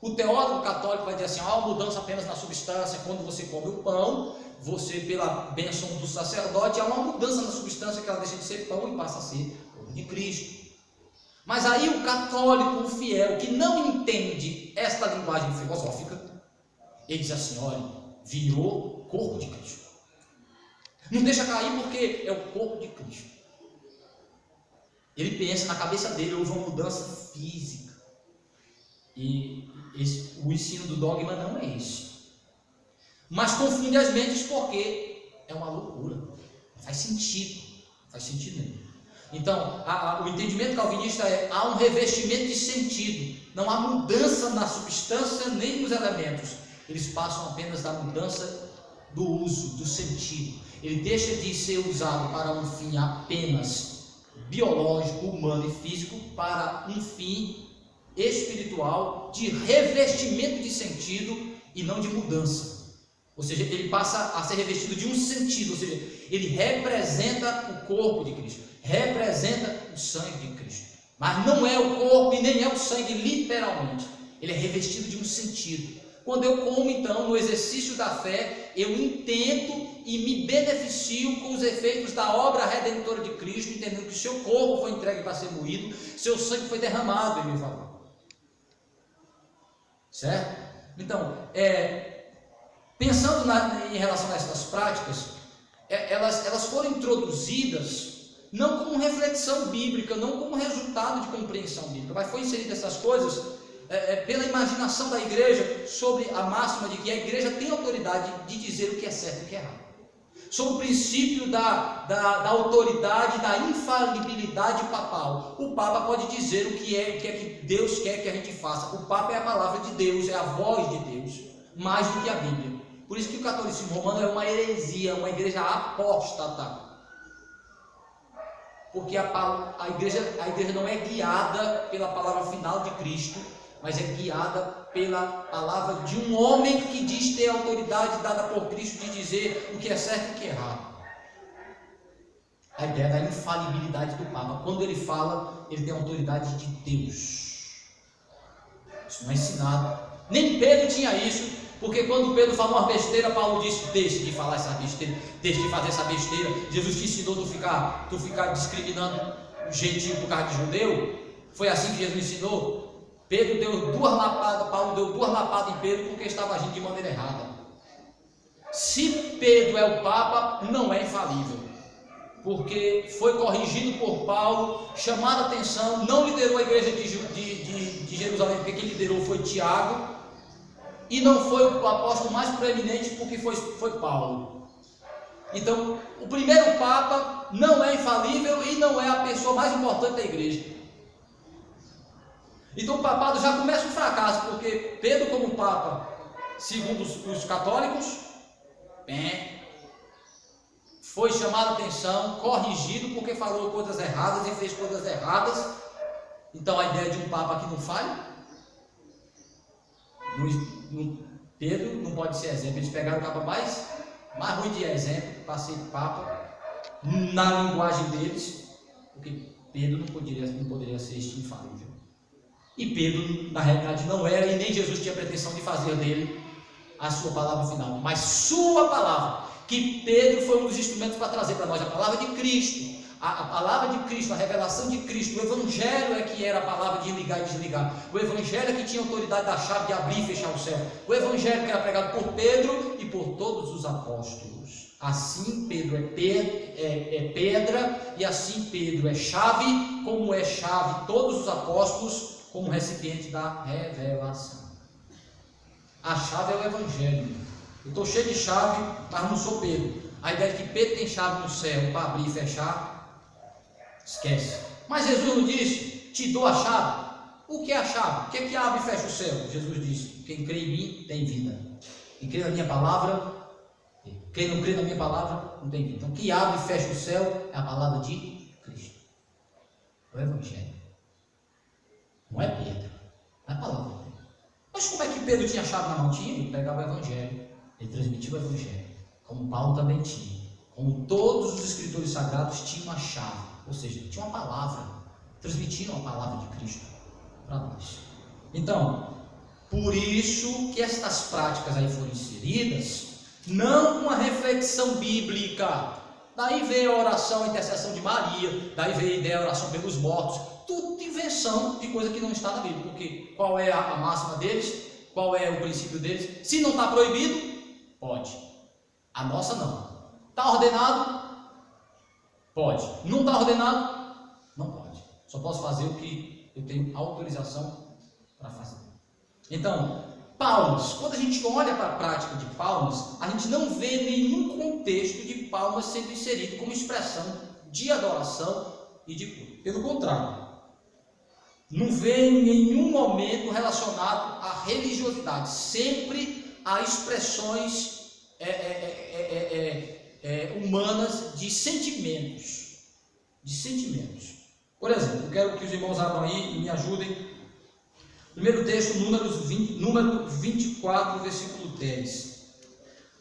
o teólogo católico vai dizer assim, há uma mudança apenas na substância, quando você come o pão, você, pela bênção do sacerdote, há uma mudança na substância, que ela deixa de ser pão e passa a ser corpo de Cristo. Mas aí o católico, o fiel, que não entende esta linguagem filosófica, ele diz assim, olha, virou corpo de Cristo. Não deixa cair porque é o corpo de Cristo. Ele pensa, na cabeça dele houve uma mudança física. E o ensino do dogma não é esse. Mas confunde as mentes porque é uma loucura. Não faz sentido. Não faz sentido nenhum. Então, o entendimento calvinista é: há um revestimento de sentido. Não há mudança na substância nem nos elementos. Eles passam apenas da mudança do uso, do sentido. Ele deixa de ser usado para um fim apenas biológico, humano e físico, para um fim espiritual de revestimento de sentido e não de mudança. Ou seja, ele passa a ser revestido de um sentido, ou seja, ele representa o corpo de Cristo, representa o sangue de Cristo, mas não é o corpo e nem é o sangue literalmente, ele é revestido de um sentido. Quando eu como, então, no exercício da fé, eu entendo e me beneficio com os efeitos da obra redentora de Cristo, entendendo que seu corpo foi entregue para ser moído, seu sangue foi derramado em meu favor. Certo? Então, pensando em relação a essas práticas, elas foram introduzidas não como reflexão bíblica, não como resultado de compreensão bíblica, mas foi inserida essas coisas pela imaginação da igreja, sobre a máxima de que a igreja tem autoridade de dizer o que é certo e o que é errado, sobre o princípio da autoridade, da infalibilidade papal. O Papa pode dizer o que é que Deus quer que a gente faça. O Papa é a palavra de Deus, é a voz de Deus, mais do que a Bíblia. Por isso que o catolicismo romano é uma heresia, uma igreja apóstata, porque a igreja não é guiada pela palavra final de Cristo, mas é guiada pela palavra de um homem que diz ter autoridade dada por Cristo de dizer o que é certo e o que é errado. A ideia da infalibilidade do Papa. Quando ele fala, ele tem a autoridade de Deus. Isso não é ensinado. Nem Pedro tinha isso, porque quando Pedro falou uma besteira, Paulo disse: deixe de falar essa besteira, deixe de fazer essa besteira. Jesus te ensinou tu ficar discriminando gentil por causa de judeu. Foi assim que Jesus ensinou. Pedro deu 2 lapadas, Paulo deu 2 lapadas em Pedro porque estava agindo de maneira errada. Se Pedro é o Papa, não é infalível, porque foi corrigido por Paulo, chamado a atenção, não liderou a igreja de Jerusalém, porque quem liderou foi Tiago, e não foi o apóstolo mais proeminente, porque foi Paulo. Então, o primeiro Papa não é infalível e não é a pessoa mais importante da igreja. Então o papado já começa um fracasso, porque Pedro como Papa, segundo os católicos, foi chamado a atenção, corrigido, porque falou coisas erradas e fez coisas erradas. Então a ideia de um Papa que não falha, Pedro não pode ser exemplo. Eles pegaram o Papa mais ruim de exemplo para ser Papa na linguagem deles, porque Pedro não poderia ser este infalível. E Pedro, na realidade, não era, e nem Jesus tinha pretensão de fazer dele a sua palavra final, mas sua palavra, que Pedro foi um dos instrumentos para trazer para nós a palavra de Cristo, a palavra de Cristo, a revelação de Cristo. O Evangelho é que era a palavra de ligar e desligar, o Evangelho é que tinha autoridade da chave de abrir e fechar o céu, o Evangelho que era pregado por Pedro e por todos os apóstolos. Assim Pedro é pedra, e assim Pedro é chave, como é chave todos os apóstolos, como recipiente da revelação. A chave é o Evangelho. Eu estou cheio de chave, mas não sou Pedro. A ideia de que Pedro tem chave no céu para abrir e fechar, esquece. Mas Jesus não disse: te dou a chave. O que é a chave? O que é que abre e fecha o céu? Jesus disse: quem crê em mim tem vida. Quem crê na minha palavra, quem não crê na minha palavra não tem vida. Então, o que abre e fecha o céu é a palavra de Cristo, o Evangelho. Não é Pedro, não é a palavra de Pedro. Mas como é que Pedro tinha a chave na mão? Ele pregava o Evangelho, ele transmitia o Evangelho, como Paulo também tinha, como todos os escritores sagrados tinham a chave, ou seja, tinham uma palavra, transmitiam a palavra de Cristo para nós. Então, por isso que estas práticas aí foram inseridas, não com a reflexão bíblica. Daí veio a oração, a intercessão de Maria, daí veio a ideia da oração pelos mortos, tudo invenção de coisa que não está na Bíblia. Porque qual é a máxima deles? Qual é o princípio deles? Se não está proibido, pode. A nossa não. Está ordenado? Pode. Não está ordenado? Não pode. Só posso fazer o que eu tenho autorização para fazer. Então, palmas. Quando a gente olha para a prática de palmas, a gente não vê nenhum contexto de palmas sendo inserido como expressão de adoração e de culto. Pelo contrário, não vê em nenhum momento relacionado à religiosidade. Sempre há expressões humanas de sentimentos. Por exemplo, eu quero que os irmãos abram aí e me ajudem. Primeiro texto, número 24, versículo 10.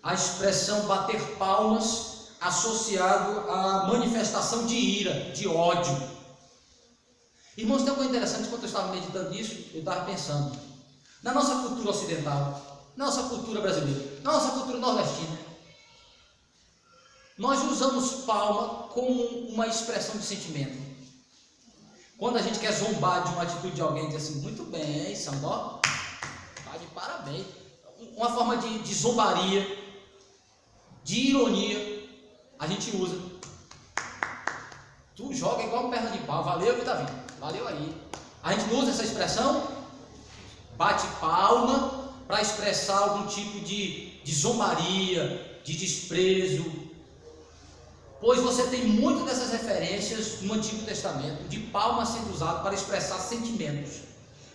A expressão bater palmas associado à manifestação de ira, de ódio. Irmãos, tem uma coisa interessante. Quando eu estava meditando nisso, eu estava pensando, na nossa cultura ocidental, na nossa cultura brasileira, na nossa cultura nordestina, nós usamos palma como uma expressão de sentimento. Quando a gente quer zombar de uma atitude de alguém, diz assim: muito bem, Sandó, tá de parabéns. Uma forma de zombaria, de ironia, a gente usa. Tu joga igual perna de pau, valeu, Vitavinho, valeu aí. A gente não usa essa expressão, bate palma, para expressar algum tipo de zombaria, de desprezo. Pois você tem muito dessas referências no Antigo Testamento, de palmas sendo usado para expressar sentimentos.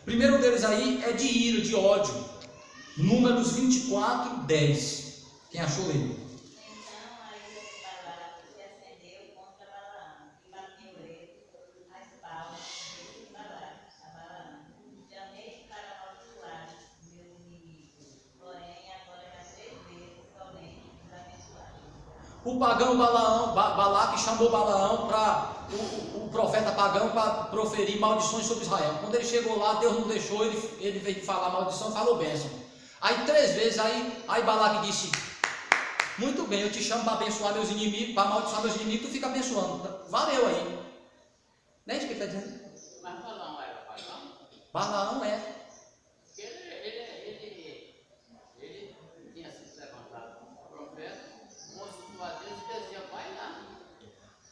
O primeiro deles aí é de ira, de ódio. Números 24, 10. Quem achou ele? Então a ira de Balaão se acendeu contra Balaão, e bateu ele as palmas de Balaão, a Balaão. Chamei para o pagão Balaque chamou Balaão para o profeta pagão para proferir maldições sobre Israel. Quando ele chegou lá, Deus não deixou, ele veio falar maldição, falou bênção. Aí 3 vezes, aí Balaque disse: muito bem, eu te chamo para abençoar meus inimigos, para amaldiçoar meus inimigos, tu fica abençoando. Valeu aí. Não é isso que ele está dizendo? Mas Balaão era pagão? Balaão é. Ele tinha se levantado como profeta, consultou a Deus e dizia: vai lá.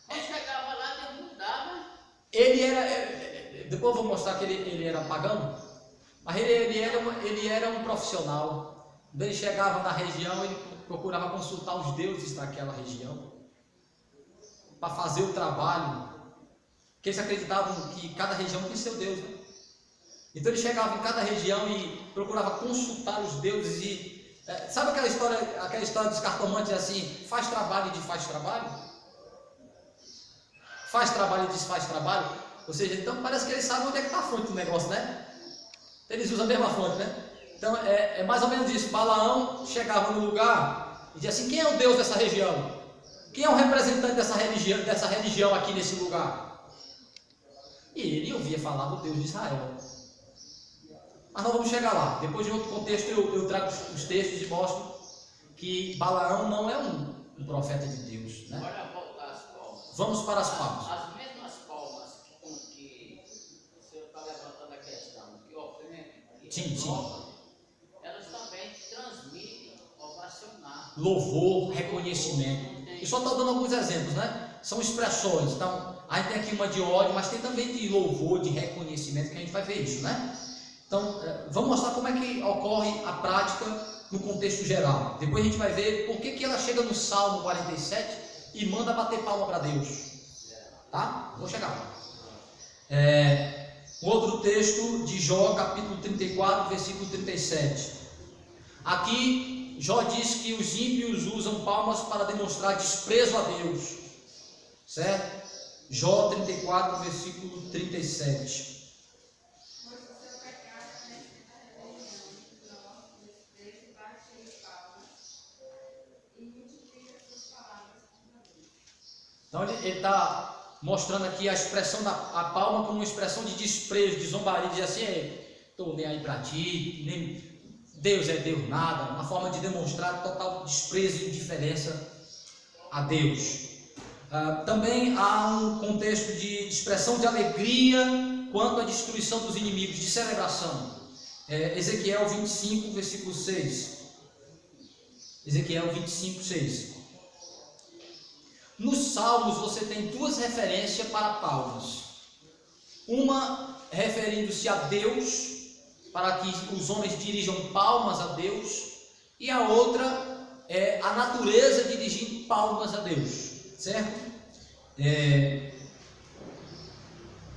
Quando chegava lá, Deus mudava. Ele era. Depois eu vou mostrar que ele era pagão, mas ele era um profissional. Quando ele chegava na região, ele procurava consultar os deuses daquela região para fazer o trabalho. Que eles acreditavam que cada região tem seu Deus, né? Então ele chegava em cada região e procurava consultar os deuses e... sabe aquela história dos cartomantes assim, faz trabalho e desfaz trabalho? Faz trabalho e desfaz trabalho? Ou seja, então parece que eles sabem onde é que está a fonte do negócio, né? Eles usam a mesma fonte, né? Então é mais ou menos isso. Balaão chegava no lugar e dizia assim: quem é o Deus dessa região? Quem é o representante dessa religião aqui nesse lugar? E ele ouvia falar do Deus de Israel. Mas nós vamos chegar lá. Depois de outro contexto eu trago os textos e mostro que Balaão não é um profeta de Deus, né? Bora voltar às palmas. Vamos para as palmas. As mesmas palmas com que o senhor está levantando a questão, que ofende, que Sim. reprova, elas também transmitem ovacionar. Louvor, reconhecimento. E só estou dando alguns exemplos, né? São expressões. Então, aí tem aqui uma de ódio, mas tem também de louvor, de reconhecimento, que a gente vai ver isso, né? Então, vamos mostrar como é que ocorre a prática no contexto geral. Depois a gente vai ver por que ela chega no Salmo 47 e manda bater palma para Deus. Tá? Vou chegar lá. Outro texto de Jó, capítulo 34, versículo 37. Aqui, Jó diz que os ímpios usam palmas para demonstrar desprezo a Deus. Certo? Jó 34, versículo 37. Pois o seu pecado é da rebelião, ignora, desprezo, bate em palmas e multiplica suas palavras contra Deus. Então ele está mostrando aqui a expressão a palma como uma expressão de desprezo, de zombaria, diz assim: estou nem aí para ti, nem Deus é Deus nada, uma forma de demonstrar total desprezo e indiferença a Deus. Também há um contexto de expressão de alegria quanto à destruição dos inimigos, de celebração. Ezequiel 25, versículo 6. Ezequiel 25, 6. Nos Salmos você tem 2 referências para palmas. Uma referindo-se a Deus, para que os homens dirijam palmas a Deus, e a outra é a natureza dirigindo palmas a Deus. Certo?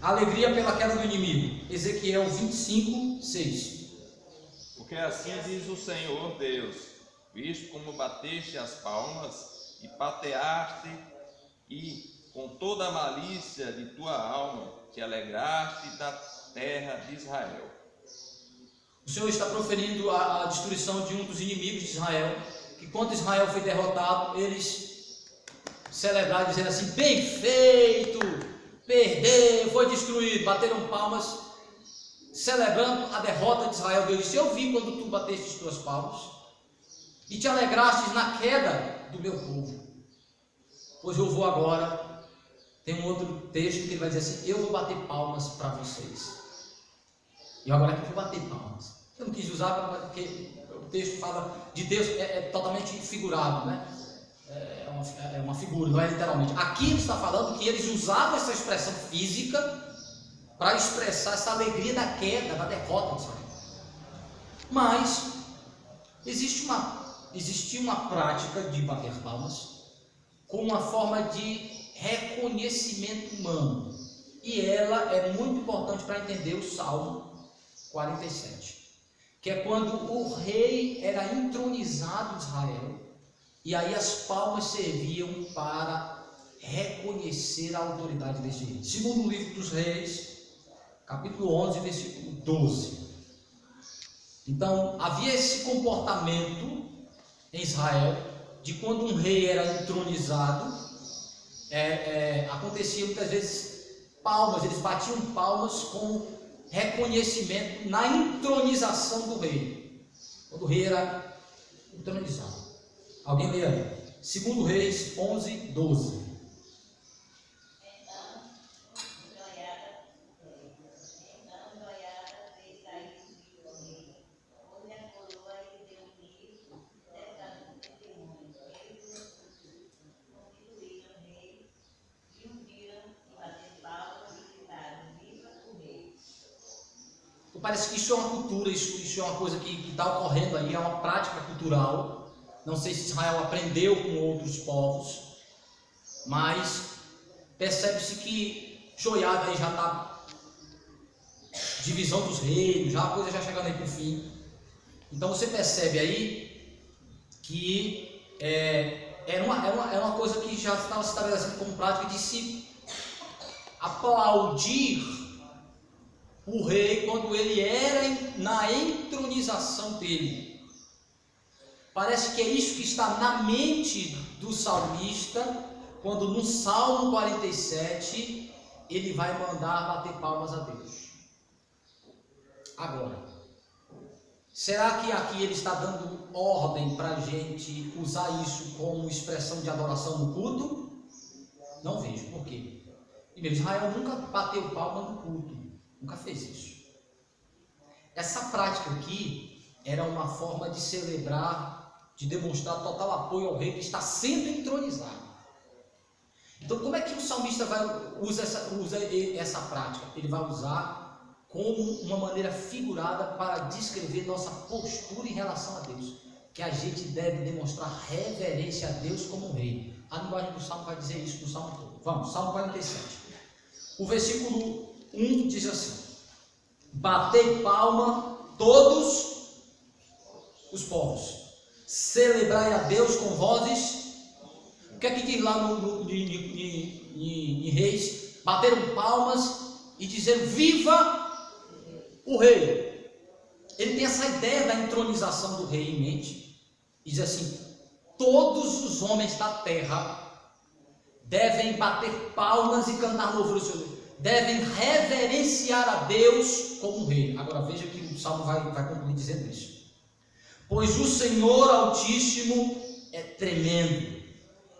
Alegria pela queda do inimigo. Ezequiel 25, 6. Porque assim diz o Senhor Deus: visto como bateste as palmas e pateaste, e com toda a malícia de tua alma te alegraste da terra de Israel. O Senhor está proferindo a destruição de um dos inimigos de Israel, que quando Israel foi derrotado, eles celebraram, dizendo assim: bem feito, perdeu, foi destruído, bateram palmas, celebrando a derrota de Israel. Deus disse: eu vi quando tu bateste as tuas palmas e te alegrastes na queda do meu povo. Pois eu vou agora, tem um outro texto que ele vai dizer assim: eu vou bater palmas para vocês. E agora que eu vou bater palmas. Eu não quis usar porque o texto fala de Deus, é totalmente figurado, né? É uma figura, não é literalmente. Aqui ele está falando que eles usavam essa expressão física para expressar essa alegria da queda, da derrota de Israel. Mas existia uma prática de bater palmas como uma forma de reconhecimento humano. E ela é muito importante para entender o Salmo 47, que é quando o rei era entronizado em Israel, e aí as palmas serviam para reconhecer a autoridade desse rei. Segundo o livro dos Reis, capítulo 11, versículo 12. Então, havia esse comportamento em Israel de quando um rei era entronizado, acontecia muitas vezes palmas, eles batiam palmas com reconhecimento na entronização do rei, quando o rei era entronizado. Alguém lê aí? 2 Reis 11, 12. Parece que isso é uma cultura, isso é uma coisa que está ocorrendo aí, é uma prática cultural. Não sei se Israel aprendeu com outros povos, mas percebe-se que Joiada aí já está divisão dos reinos, já a coisa já chegando aí para o fim. Então você percebe aí que era uma coisa que já estava se estabelecendo como prática de se aplaudir o rei quando ele era na entronização dele. Parece que é isso que está na mente do salmista, quando no Salmo 47 ele vai mandar bater palmas a Deus. Agora, será que aqui ele está dando ordem para a gente usar isso como expressão de adoração no culto? Não vejo. Por quê? Primeiro, Israel nunca bateu palma no culto. Nunca fez isso. Essa prática aqui era uma forma de celebrar, de demonstrar total apoio ao rei que está sendo entronizado. Então, como é que o salmista usa essa prática? Ele vai usar como uma maneira figurada para descrever nossa postura em relação a Deus, que a gente deve demonstrar reverência a Deus como rei. A linguagem do Salmo vai dizer isso no Salmo todo. Vamos, Salmo 47. O versículo 1 diz assim: batei palma todos os povos, celebrai a Deus com vozes. O que é que diz lá em Reis? Bateram palmas e dizeram: viva o rei. Ele tem essa ideia da entronização do rei em mente. Diz assim: todos os homens da terra devem bater palmas e cantar louvor ao Senhor, devem reverenciar a Deus como rei. Agora veja que o Salmo vai concluir dizendo isso: pois o Senhor Altíssimo é tremendo,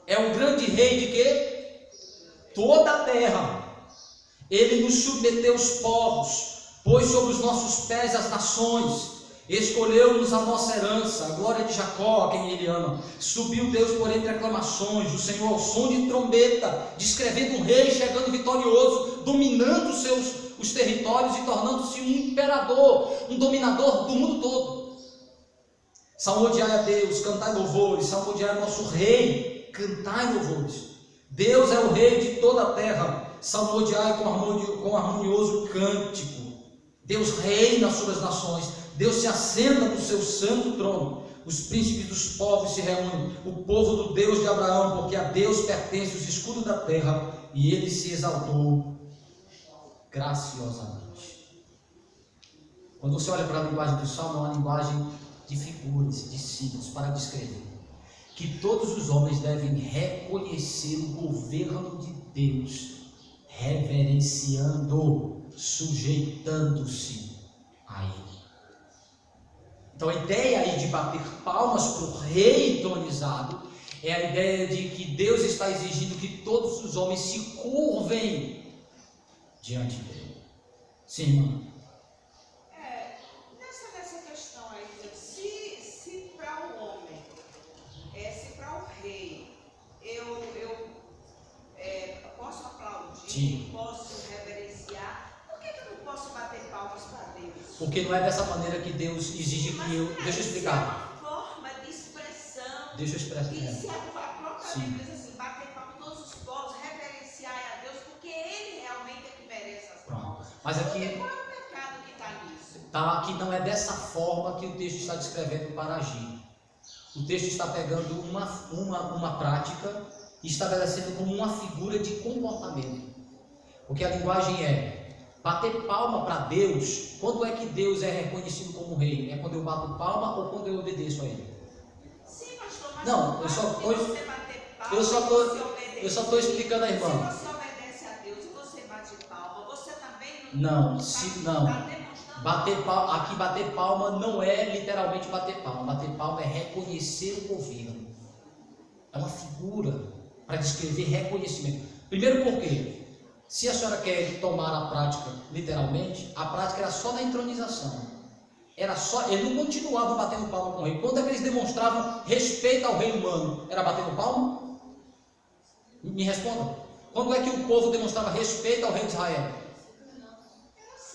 é um grande rei de quê? Toda a terra. Ele nos submeteu os povos, pôs sobre os nossos pés as nações, escolheu-nos a nossa herança, a glória de Jacó, a quem ele ama. Subiu Deus por entre aclamações, o Senhor ao som de trombeta, descrevendo um rei chegando vitorioso, dominando os territórios e tornando-se um imperador, um dominador do mundo todo. Salmodiai a Deus, cantai louvores, salmodiai nosso rei, cantai louvores. Deus é o rei de toda a terra, salmodiai com harmonioso cântico. Deus reina sobre as nações, Deus se assenta no seu santo trono. Os príncipes dos povos se reúnem, o povo do Deus de Abraão, porque a Deus pertence os escudos da terra, e ele se exaltou graciosamente. Quando você olha para a linguagem do Salmo, é uma linguagem de figuras, de símbolos, para descrever que todos os homens devem reconhecer o governo de Deus, reverenciando, sujeitando-se a Ele. Então a ideia aí de bater palmas para o rei entronizado é a ideia de que Deus está exigindo que todos os homens se curvem diante dele. Sim, irmã. Nessa questão aí, se para o homem, se para o rei, eu posso aplaudir, Sim. Posso reverenciar, por que eu não posso bater palmas para Deus? Porque não é dessa maneira que Deus exige que eu... Deixa eu explicar. É uma forma de expressão. Deixa eu expressar. E se a própria Sim. Bíblia diz assim, bater palmas a todos os povos, reverenciar a Deus, porque Ele realmente é que merece as palmas. Mas aqui... Porque qual é o pecado que está nisso? Tá, aqui não é dessa forma que o texto está descrevendo para agir. O texto está pegando uma prática e estabelecendo como uma figura de comportamento. Porque a linguagem é bater palma para Deus. Quando é que Deus é reconhecido como rei? É quando eu bato palma ou quando eu obedeço a Ele? Sim, pastor, Mas Não, o eu só fato de tô- você bater palma, eu só tô- você obedecer. eu só tô explicando à irmã. Se você obedece a Deus e você bate palma, você também Não, está se- tá não. demonstrando. Aqui bater palma não é literalmente bater palma. Bater palma é reconhecer o governo. É uma figura para descrever reconhecimento. Primeiro porque, se a senhora quer tomar a prática literalmente, a prática era só na entronização. Era só, eles não continuavam batendo palma com o rei. Quando é que eles demonstravam respeito ao rei humano? Era batendo palma? Me responda. Quando é que o povo demonstrava respeito ao rei de Israel?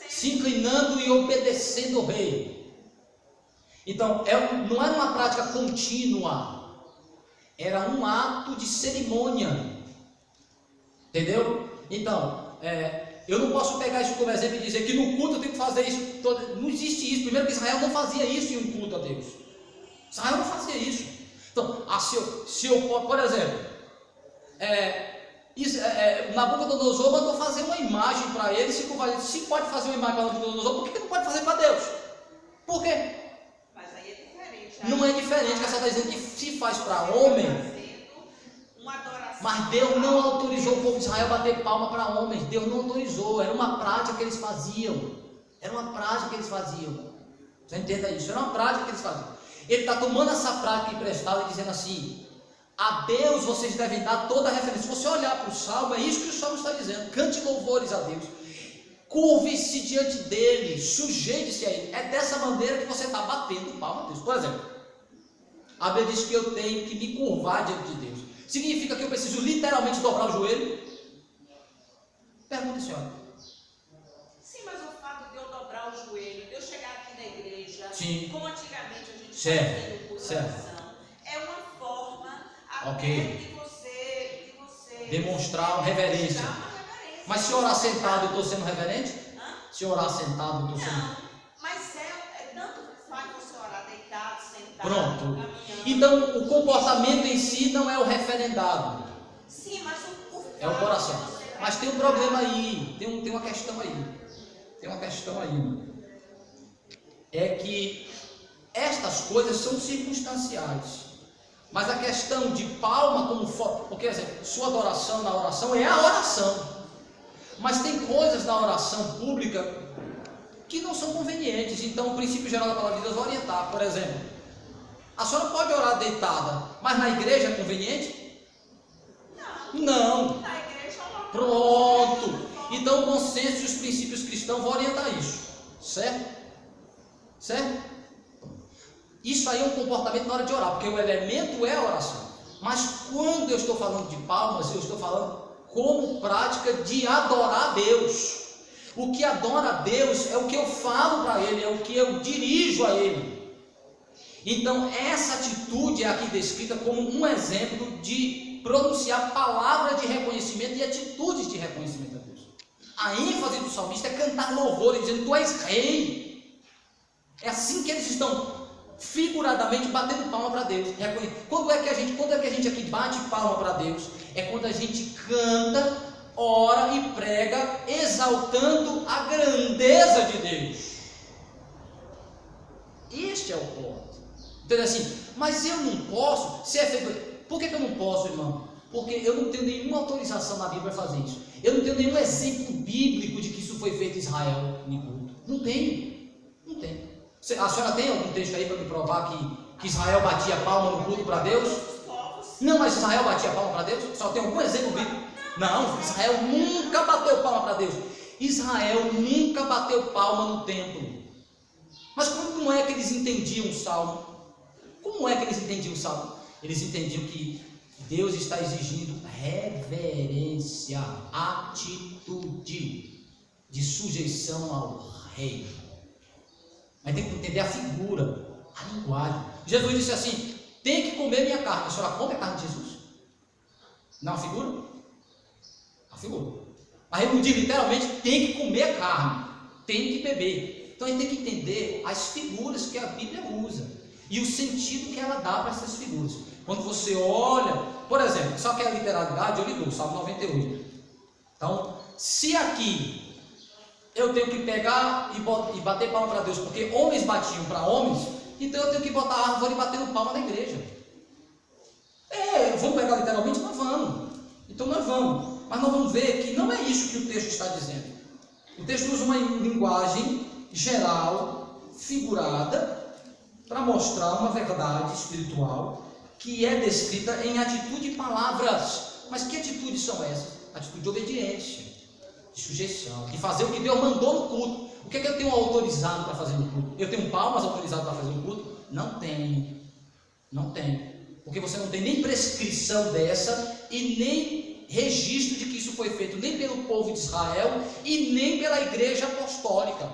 Se inclinando e obedecendo o rei. Então, não era uma prática contínua, era um ato de cerimônia. Entendeu? Então, eu não posso pegar isso como exemplo e dizer que no culto eu tenho que fazer isso. Não existe isso. Primeiro que Israel não fazia isso em um culto a Deus. Israel não fazia isso. Então, se eu por exemplo, Nabucodonosor mandou fazer uma imagem para ele. Se pode fazer uma imagem para Nabucodonosor, por que não pode fazer para Deus? Por quê? Mas aí é diferente. Não é diferente, que ela está dizendo que se faz para homem. Uma adoração. Mas Deus não autorizou o povo de Israel a bater palma para homens. Deus não autorizou. Era uma prática que eles faziam. Era uma prática que eles faziam. Você entenda isso? Era uma prática que eles faziam. Ele está tomando essa prática emprestada e dizendo assim: a Deus vocês devem dar toda a referência. Se você olhar para o Salmo, é isso que o Salmo está dizendo. Cante louvores a Deus. Curve-se diante dele. Sujeite-se a ele. É dessa maneira que você está batendo palma a Deus. Por exemplo, a Bíblia diz que eu tenho que me curvar diante de Deus. Significa que eu preciso literalmente dobrar o joelho? Pergunta, senhora. Sim, mas o fato de eu dobrar o joelho, de eu chegar aqui na igreja, Sim. como antigamente a gente Certo, fazia no culto certo. da oração, é uma forma Ok. até de você Demonstrar uma reverência. demonstrar uma reverência. Mas se orar sentado eu estou sendo reverente? Hã? Se orar sentado eu estou sendo... Não, mas tanto faz você orar deitado, sentado, Pronto. caminhando. Então o comportamento em si não é o referendado. Sim, mas o É o fato coração. de você Mas tem um problema aí. Tem uma questão aí. Tem uma questão aí. É que estas coisas são circunstanciais. Mas a questão de palma como foco, porque exemplo, sua adoração na oração é a oração. Mas tem coisas na oração pública que não são convenientes. Então o princípio geral da palavra de Deus vai orientar. Por exemplo, a senhora pode orar deitada, mas na igreja é conveniente? Não. na igreja não. Pronto. Então o bom senso e os princípios cristãos vão orientar isso. Certo? Certo? Isso aí é um comportamento na hora de orar, porque o elemento é a oração. Mas quando eu estou falando de palmas, eu estou falando como prática de adorar a Deus. O que adora a Deus é o que eu falo para Ele, é o que eu dirijo a Ele. Então essa atitude é aqui descrita como um exemplo de pronunciar palavras de reconhecimento e atitudes de reconhecimento a Deus. A ênfase do salmista é cantar louvores, dizendo: Tu és rei. É assim que eles estão figuradamente batendo palma para Deus. Quando é que a gente aqui bate palma para Deus? É quando a gente canta, ora e prega, exaltando a grandeza de Deus. Este é o ponto. Então assim, mas eu não posso, se é feito. Por que eu não posso, irmão? Porque eu não tenho nenhuma autorização na Bíblia para fazer isso. Eu não tenho nenhum exemplo bíblico de que isso foi feito em Israel em culto. Não tenho. Não tenho. A senhora tem algum texto aí para me provar que Israel batia palma no culto para Deus? Não, mas Israel batia palma para Deus? Só tem algum exemplo bíblico? Não, Israel nunca bateu palma para Deus. Israel nunca bateu palma no templo. Mas como é que eles entendiam o Salmo? Como é que eles entendiam o Salmo? Eles entendiam que Deus está exigindo reverência, atitude de sujeição ao rei. Mas tem que entender a figura, a linguagem. Jesus disse assim: tem que comer minha carne. A senhora come a carne de Jesus? Não é uma figura? A figura. Mas ele não diz literalmente: tem que comer a carne, tem que beber. Então a gente tem que entender as figuras que a Bíblia usa e o sentido que ela dá para essas figuras. Quando você olha, por exemplo, só que a literalidade eu lhe dou, Salmo 98. Então, se aqui eu tenho que pegar e bater palma para Deus, porque homens batiam para homens, então eu tenho que botar a árvore batendo palma na igreja. vamos pegar literalmente? Nós vamos. Então nós vamos. Mas nós vamos ver que não é isso que o texto está dizendo. O texto usa uma linguagem geral, figurada, para mostrar uma verdade espiritual que é descrita em atitude e palavras. Mas que atitudes são essas? Atitude de obediência, de sujeição, de fazer o que Deus mandou no culto. O que é que eu tenho autorizado para fazer no culto? Eu tenho palmas autorizadas para fazer no culto? Não tenho. Não tenho. Porque você não tem nem prescrição dessa e nem registro de que isso foi feito nem pelo povo de Israel e nem pela igreja apostólica.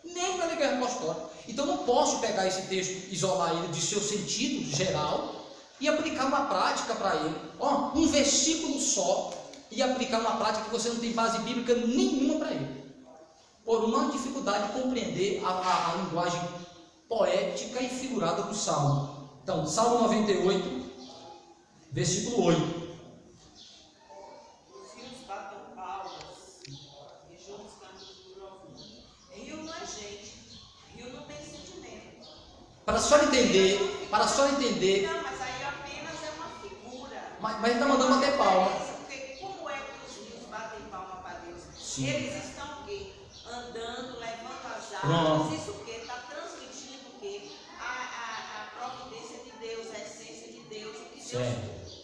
Nem pela igreja apostólica. Então não posso pegar esse texto, isolar ele de seu sentido geral e aplicar uma prática para ele. Ó, um versículo só e aplicar uma prática que você não tem base bíblica nenhuma para ele. Por uma dificuldade de compreender a linguagem poética e figurada do Salmo. Então, Salmo 98, versículo 8. Os rios batem palmas e juntos cantam por ouvir. Rio não é gente, rio não tem sentimento. Para só entender. Não, mas aí apenas é uma figura. Mas ele está mandando bater palma. Porque como é que os rios batem palma para Deus? Sim. Eles estão o quê? Andando, levando as Pronto. águas. Isso o quê? Está transmitindo o quê? A providência de Deus, a essência de Deus, o que Deus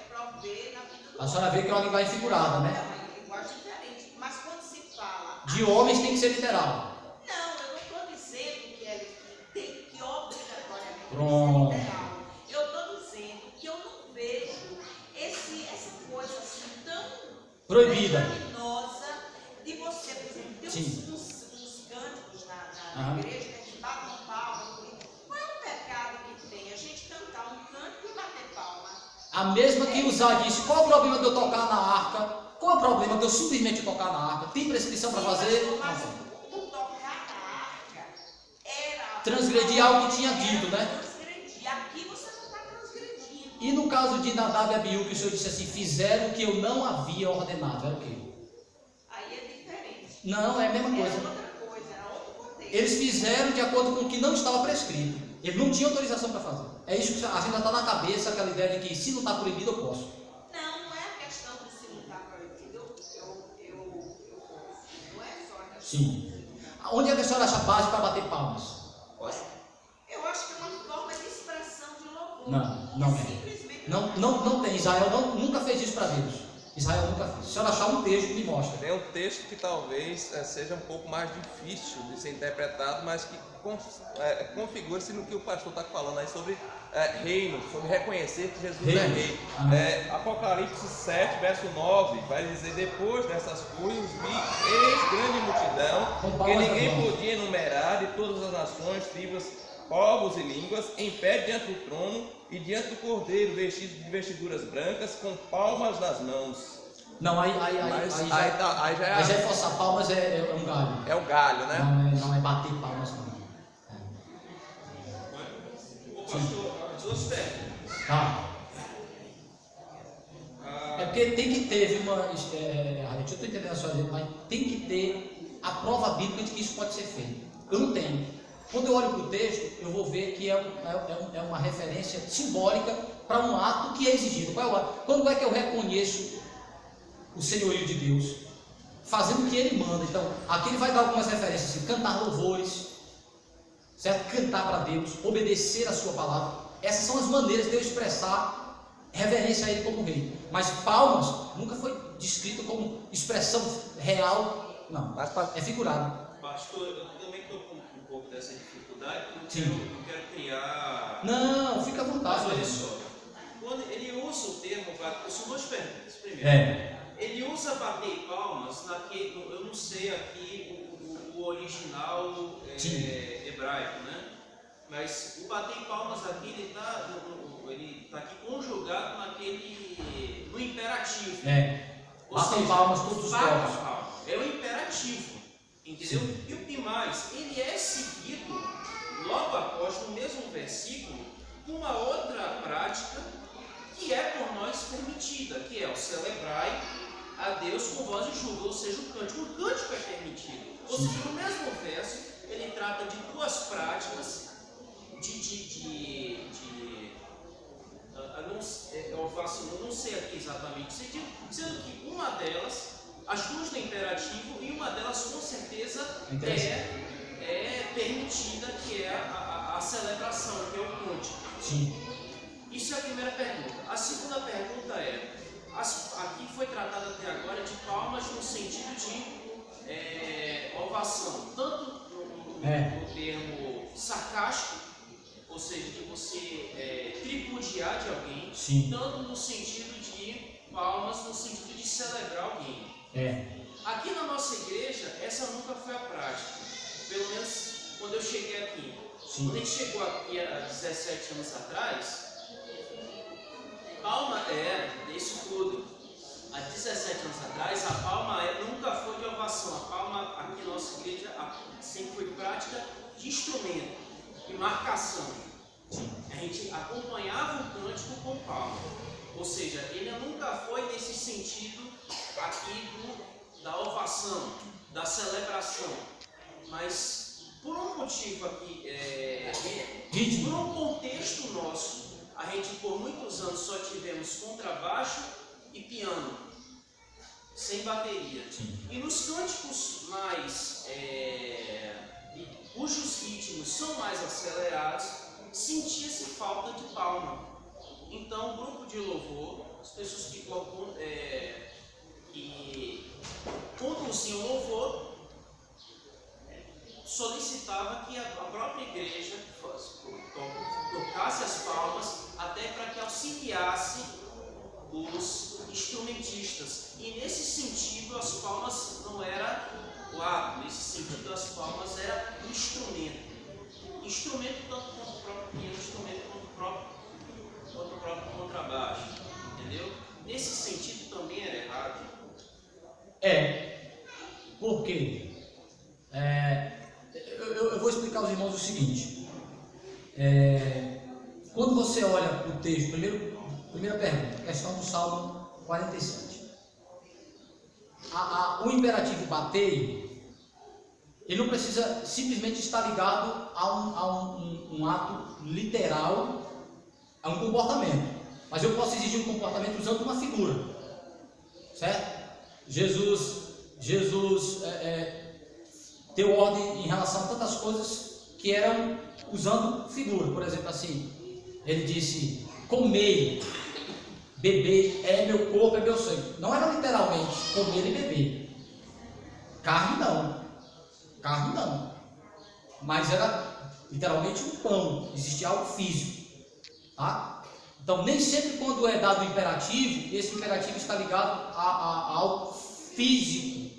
provê na vida do A senhora vê que é uma linguagem figurada, né? É uma linguagem diferente. Mas quando se fala De homens tem que ser literal. não, eu não estou dizendo que ele tem que obrigatoriamente Pronto. ser literal. Eu estou dizendo que eu não vejo essa coisa assim tão Proibida. pecaminosa de você, por exemplo, ter Sim. uns cânticos na Aham. igreja que batem palma. Qual é o pecado que tem? A gente cantar um cântico e bater palma. A mesma que usar disse, qual é o problema de eu tocar na arca? Qual é o problema de eu simplesmente tocar na arca? Tem prescrição para fazer? Mas Não. o tocar na arca era Transgredir algo que tinha dito, né? transgredir. Aqui você não está transgredindo. E no caso de Nadab e Abiú, que o Senhor disse assim, fizeram o que eu não havia ordenado, era o quê? Aí é diferente. Não, é a mesma Era coisa. outra coisa, era outro contexto. Eles fizeram de acordo com o que não estava prescrito. Ele não tinha autorização para fazer. É isso que a gente já está na cabeça, aquela ideia de que se não está proibido, eu posso. Não é a questão de se não está proibido, eu posso. Não é só a questão. Sim. Onde é que a senhora acha base para bater palmas? Eu acho que é uma forma de expressão de louvor. Não é. Simplesmente Não tem. Israel nunca fez isso para Deus. Israel nunca fez. Se a senhora achar um texto, me mostra. Tem um texto que talvez seja um pouco mais difícil de ser interpretado, mas que configura-se no que o pastor está falando aí sobre reino, sobre reconhecer que Jesus é Reino. rei. Apocalipse 7, verso 9, vai dizer, depois dessas coisas vi eis grande multidão, Com que palmas ninguém nas mãos. podia enumerar, de todas as nações, tribos, povos e línguas, em pé diante do trono e diante do cordeiro, vestidos de vestiduras brancas, com palmas nas mãos. Não, aí já já é forçar palmas, é um galho. é o galho, né? Não é bater palmas, não. Ô pastor, duas perguntas. Tá. É porque tem que ter, viu, eu estou entendendo a sua ideia, mas tem que ter a prova bíblica de que isso pode ser feito. Eu não tenho. Quando eu olho para o texto, eu vou ver que é uma referência simbólica para um ato que é exigido. Qual é o ato? Quando é que eu reconheço o senhorio de Deus? Fazendo o que Ele manda. Então, aqui ele vai dar algumas referências, assim, cantar louvores, certo? Cantar para Deus, obedecer a sua palavra. Essas são as maneiras de eu expressar reverência a Ele como Rei. Mas palmas nunca foi descrito como expressão real, não. É figurado. Pastor, eu também estou com um pouco dessa dificuldade, porque Sim. eu quero criar. Não, fica à vontade. Mas olha só, quando ele usa o termo, são duas perguntas. Primeiro, ele usa bater palmas naquele, eu não sei aqui o original hebraico, né? Mas o bater palmas aqui, ele está aqui conjugado no imperativo. Ou Batem seja, palmas todos os bata povos. palma. É o imperativo, entendeu? Sim. E o que mais? Ele é seguido, logo após, no mesmo versículo, com uma outra prática que é por nós permitida, que é o celebrai a Deus com voz de júbilo, ou seja, o cântico é permitido. Ou seja, no mesmo verso, ele trata de duas práticas de assim, eu não sei aqui exatamente o sentido, sendo que uma delas, as duas no imperativo, e uma delas com certeza é permitida, que é a celebração, que é o cântico. Sim. Isso é a primeira pergunta. A segunda pergunta é, aqui foi tratado até agora de palmas no sentido de ovação, tanto no termo sarcástico, ou seja, de você tripudiar de alguém, sim, tanto no sentido de palmas, no sentido de celebrar alguém. Aqui na nossa igreja, essa nunca foi a prática, pelo menos quando eu cheguei aqui. Sim. Quando a gente chegou aqui há 17 anos atrás, palma isso tudo. Há 17 anos atrás, a palma nunca foi de ovação. A palma aqui na nossa igreja sempre foi prática de instrumento, de marcação. A gente acompanhava o cântico com palma. Ou seja, ele nunca foi nesse sentido aqui da ovação, da celebração. Mas por um motivo aqui, por um contexto nosso, a gente por muitos anos só tivemos contrabaixo e piano, sem bateria. Sim. E nos cânticos mais, cujos ritmos são mais acelerados, sentia-se falta de palma. Então, o grupo de louvor, as pessoas que conduziam o louvor, solicitava que a própria igreja tocasse as palmas até para que auxiliasse os instrumentistas. E nesse sentido as palmas não era o ato, nesse sentido as palmas era o instrumento. Instrumento tanto quanto o próprio piano, instrumento quanto o próprio contrabaixo. Entendeu? Nesse sentido também era errado. Por quê? Eu vou explicar aos irmãos o seguinte. Quando você olha o texto, primeira pergunta, questão do Salmo 47. O imperativo bater, ele não precisa simplesmente estar ligado a um ato literal, a um comportamento. Mas eu posso exigir um comportamento usando uma figura. Certo? Jesus deu ordem em relação a tantas coisas que eram usando figura. Por exemplo, assim, ele disse: comer, beber é meu corpo, é meu sangue. Não era literalmente comer e beber. Carne não. Mas era literalmente um pão. Existia algo físico. Tá? Então, nem sempre quando é dado o imperativo, esse imperativo está ligado a algo físico,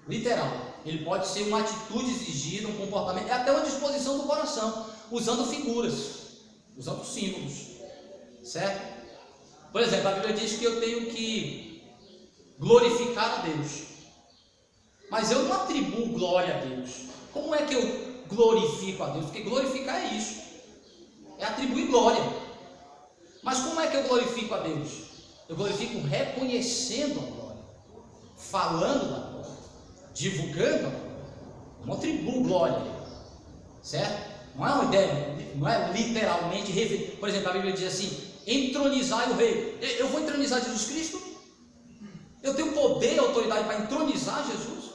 literal. Ele pode ser uma atitude exigida, um comportamento, é até uma disposição do coração, usando figuras, usando símbolos, certo? Por exemplo, a Bíblia diz que eu tenho que glorificar a Deus, mas eu não atribuo glória a Deus. Como é que eu glorifico a Deus? Porque glorificar é isso, é atribuir glória. Mas como é que eu glorifico a Deus? Eu glorifico reconhecendo a glória, falando da glória, divulgando a glória. Não atribuo glória, certo? Não é uma ideia, não é literalmente. Por exemplo, a Bíblia diz assim: entronizai o rei. Eu vou entronizar Jesus Cristo? Eu tenho poder e autoridade para entronizar Jesus?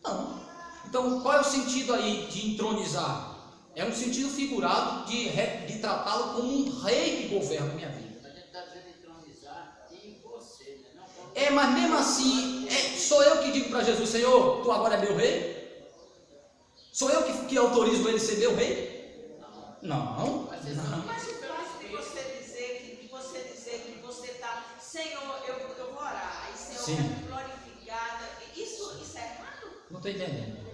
Não. Então, qual é o sentido aí de entronizar? É um sentido figurado de tratá-lo como um rei que governa a minha vida. Mas ele está dizendo entronizar em você, né? Não, mas mesmo assim, sou eu que digo para Jesus: Senhor, tu agora é meu rei? Sou eu que autorizo ele ser meu rei? Não. Mas o fato de você dizer que você está, Senhor, eu vou orar, aí Senhor, sim, quero glorificada, isso é errado? Não estou entendendo.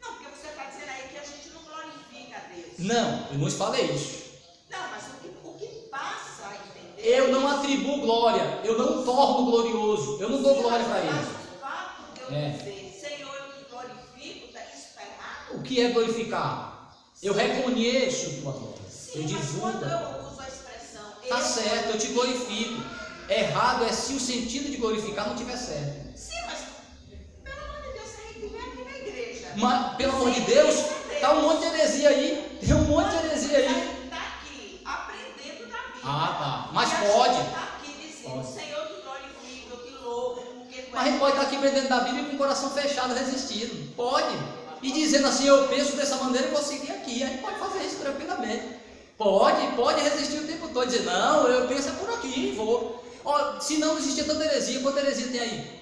Não, porque você está dizendo aí que a gente não glorifica a Deus. Não, eu não falei isso. Não, mas o que passa a entender? Eu não atribuo glória, eu não torno glorioso, eu não dou glória para ele. Mas o fato de eu dizer, Senhor, eu te glorifico, isso está errado? O que é glorificar? Eu reconheço tua glória. Sim, eu divulgo. Mas quando eu uso a expressão, Tá certo, eu te glorifico. Errado é se o sentido de glorificar não estiver certo. Sim, mas pelo amor de Deus, se a gente vem aqui na igreja. Mas, pelo amor de Deus, tá um monte de heresia aí. Tem um monte de heresia aí. A gente está aqui aprendendo da Bíblia. Ah, tá. Mas E a pode. gente está aqui dizendo, Pode. Senhor, que glória comigo, eu te louvo, porque tu Mas a gente pode estar aqui aprendendo da Bíblia com o coração fechado, resistindo. Pode. E dizendo assim, eu penso dessa maneira e vou seguir aqui. A gente pode fazer isso tranquilamente. Pode resistir o tempo todo. Dizer, não, eu penso é por aqui, vou. Ó, se não existia tanta heresia, quanta heresia tem aí?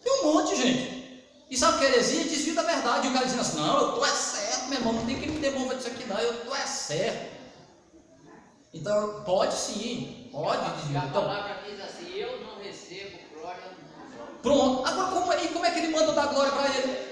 Tem um monte, gente. E sabe o que é heresia? Desvio da verdade. E o cara dizendo assim, não, eu estou certo, meu irmão, não tem que me devolver disso aqui não, eu estou certo. Então, pode sim, pode A desviar. Então, palavra diz assim, eu não recebo glória. pronto. Agora, como é que ele manda dar glória para ele?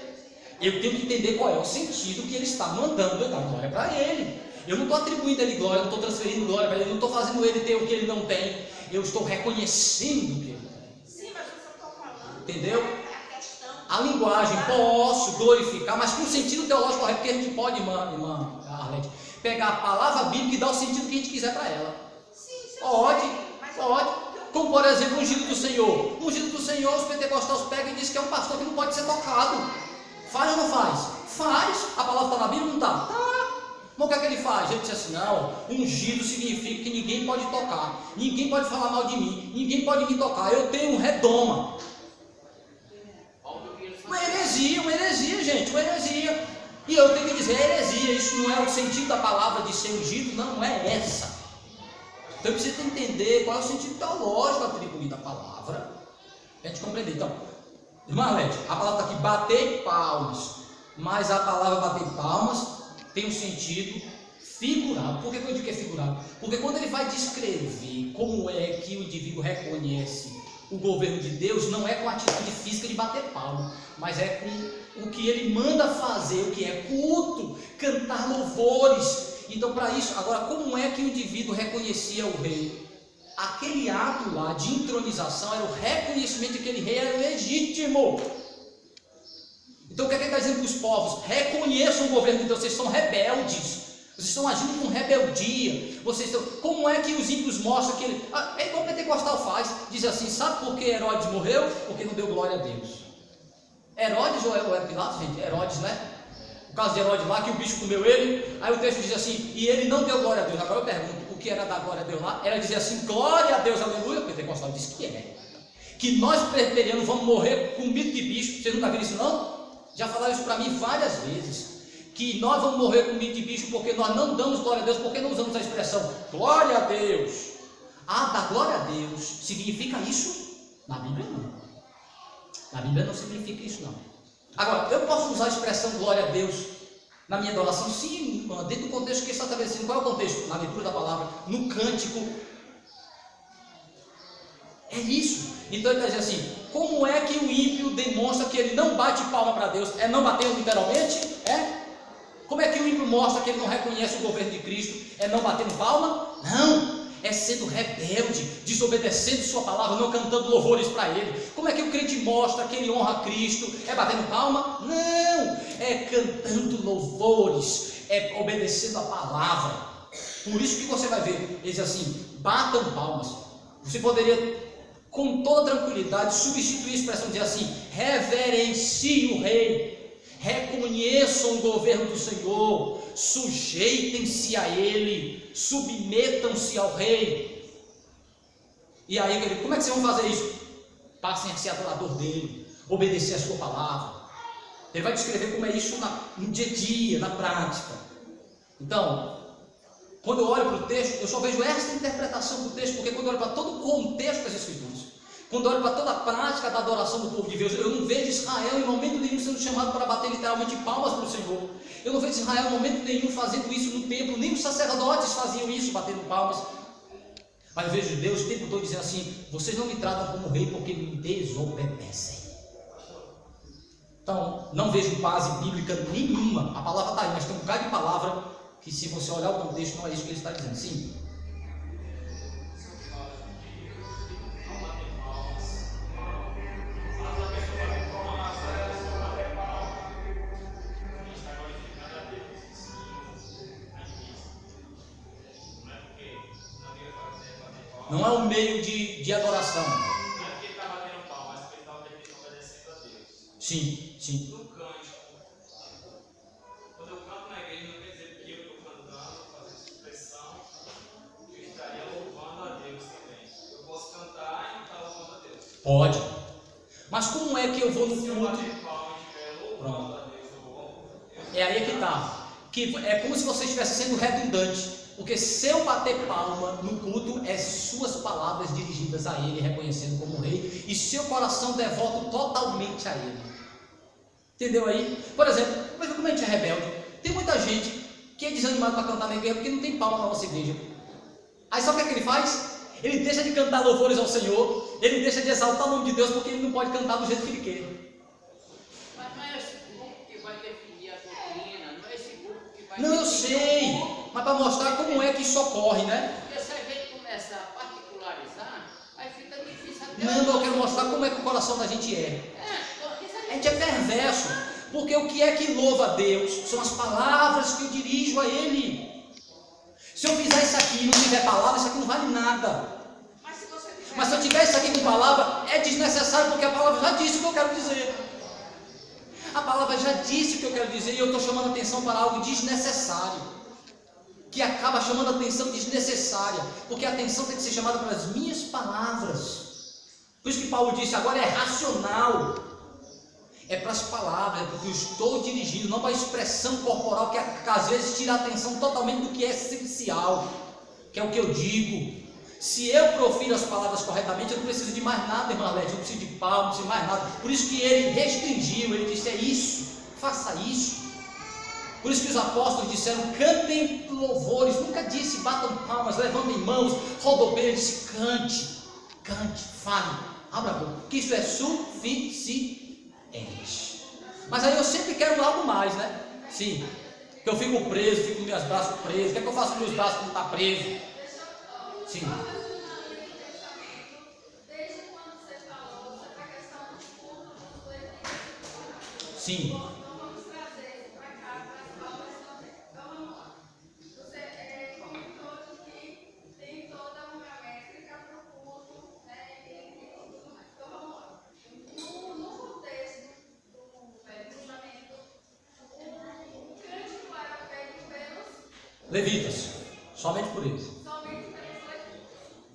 Eu tenho que entender qual é o sentido que ele está mandando eu dar glória para ele. Eu não estou atribuindo a ele glória, eu não estou transferindo glória para ele, eu não estou fazendo ele ter o que ele não tem. Eu estou reconhecendo o que ele tem. Sim, mas eu só estou falando. Entendeu? A questão. A linguagem, posso glorificar, mas com sentido teológico correto, porque a gente pode, irmã Arlete, pegar a palavra bíblica e dar o sentido que a gente quiser para ela. Sim, sim, Pode, mas pode. Como por exemplo, o ungido do Senhor. O ungido do Senhor, os pentecostais pegam e dizem que é um pastor que não pode ser tocado. Faz ou não faz? Faz. A palavra está na Bíblia ou não está? Tá. Mas o que é que ele faz? Ele diz assim, não, ungido significa que ninguém pode tocar, ninguém pode falar mal de mim, ninguém pode me tocar, eu tenho um redoma. Uma heresia, gente, uma heresia. E eu tenho que dizer, heresia, isso não é o sentido da palavra de ser ungido, não é essa. Então eu preciso entender qual é o sentido teológico atribuído à palavra, para a gente compreender. Então, irmã Arlete, a palavra está aqui, bater palmas, mas a palavra bater palmas tem um sentido figurado. Por que eu digo que é figurado? Porque quando ele vai descrever como é que o indivíduo reconhece o governo de Deus, não é com a atitude física de bater palma, mas é com o que ele manda fazer, o que é culto, cantar louvores. Então, para isso, agora, como é que o indivíduo reconhecia o rei? Aquele ato lá de entronização era o reconhecimento de que aquele rei era legítimo. Então, o que é que ele está dizendo para os povos? Reconheçam o governo de Deus, vocês são rebeldes. Vocês estão agindo com rebeldia. Vocês estão... Como é que os ímpios mostram que ele... É igual o pentecostal faz. Diz assim, sabe por que Herodes morreu? Porque não deu glória a Deus. Herodes ou é Pilatos, gente? Herodes, né? O caso de Herodes lá, que o bicho comeu ele. Aí o texto diz assim, e ele não deu glória a Deus. Agora eu pergunto, o que era dar glória a Deus lá? Era dizer assim, glória a Deus, aleluia. O pentecostal diz que é. Que nós presbiterianos vamos morrer com medo de bicho. Vocês nunca viram isso não? Já falaram isso para mim várias vezes. Que nós vamos morrer com medo de bicho porque nós não damos glória a Deus, porque não usamos a expressão glória a Deus. Dar glória a Deus significa isso? Na Bíblia não. Na Bíblia não significa isso não. Agora, eu posso usar a expressão glória a Deus na minha adoração? Sim, dentro do contexto que está estabelecendo. Qual é o contexto? Na leitura da palavra, no cântico. É isso. Então ele está dizendo assim, como é que o ímpio demonstra que ele não bate palma para Deus? É não bater literalmente? É? Como é que o ímpio mostra que ele não reconhece o governo de Cristo? É não batendo palma? Não! É sendo rebelde, desobedecendo sua palavra, não cantando louvores para ele. Como é que o crente mostra que ele honra Cristo? É batendo palma? Não! É cantando louvores, é obedecendo a palavra. Por isso que você vai ver, ele diz assim, batam palmas. Você poderia, com toda tranquilidade, substituir a expressão, dizer assim, reverencie o rei. Reconheçam o governo do Senhor, sujeitem-se a Ele, submetam-se ao Rei. E aí, como é que vocês vão fazer isso? Passem a ser adorador dele, obedecer a sua palavra. Ele vai descrever como é isso no dia a dia, na prática. Então, quando eu olho para o texto, eu só vejo essa interpretação do texto, porque quando eu olho para todo o contexto das Escrituras, quando eu olho para toda a prática da adoração do povo de Deus, eu não vejo Israel em momento nenhum sendo chamado para bater literalmente palmas para o Senhor. Eu não vejo Israel em momento nenhum fazendo isso no templo, nem os sacerdotes faziam isso, batendo palmas. Mas eu vejo Deus o tempo todo dizendo assim, vocês não me tratam como rei porque me desobedecem. Então, não vejo base bíblica nenhuma. A palavra está aí, mas tem um bocado de palavra que, se você olhar o contexto, não é isso que ele está dizendo. Sim. Não é um meio de adoração. Não é porque ele está batendo palma, mas porque ele está obedecendo a Deus. Sim, sim. No cântico, quando eu canto na igreja, não quer dizer que eu estou cantando, fazendo essa expressão, que eu estaria louvando Pode. Mas como é que eu vou no culto? Pronto. É aí que está. Que é como se você estivesse sendo redundante. Porque se eu bater palma no culto, é suas palavras dirigidas a Ele, reconhecendo como Rei, e seu coração devoto totalmente a Ele. Entendeu aí? Por exemplo, mas como a gente é rebelde, tem muita gente que é desanimado para cantar na igreja porque não tem palma na nossa igreja. Aí sabe o que é que ele faz? Ele deixa de cantar louvores ao Senhor, ele deixa de exaltar o nome de Deus porque ele não pode cantar do jeito que ele quer. Mas não é esse grupo que vai definir a doutrina, não é esse grupo que vai Não, eu sei, mas para mostrar como é que isso ocorre, né? Porque se a gente começa a particularizar, aí fica difícil até... Não, eu quero mostrar como é que o coração da gente é. A gente é perverso, porque o que é que louva a Deus? São as palavras que eu dirijo a Ele. Se eu fizer isso aqui e não tiver palavra, isso aqui não vale nada. Mas se eu tiver isso aqui com palavra, é desnecessário, porque a palavra já disse o que eu quero dizer. A palavra já disse o que eu quero dizer e eu estou chamando a atenção para algo desnecessário, que acaba chamando a atenção desnecessária, porque a atenção tem que ser chamada para as minhas palavras. Por isso que Paulo disse, agora é racional. É para as palavras, é porque eu estou dirigindo, não para a expressão corporal que às vezes tira a atenção totalmente do que é essencial, que é o que eu digo. Se eu profiro as palavras corretamente, eu não preciso de mais nada, irmã Lete, eu não preciso de palmas, não preciso de mais nada. Por isso que ele restringiu, ele disse, é isso, faça isso. Por isso que os apóstolos disseram, cantem louvores, nunca disse, batam palmas, levantem mãos, rodopeiam, ele disse, cante, fale, abra a boca, que isso é suficiente. Mas aí eu sempre quero algo mais, né? Sim, que eu fico preso, fico com meus braços presos. O que é que eu faço com meus braços quando está preso? Sim. Desde quando você falou sobre a questão do culto dos levitas, Sim. então vamos trazer isso para cá, para as aulas também. Então vamos lá. Você comentou que tem toda uma métrica para o culto, né? E tudo mais. Então vamos lá. No contexto do Velho Testamento, o cântico era feito pelos Levitas, somente por eles. somente pelos levitas.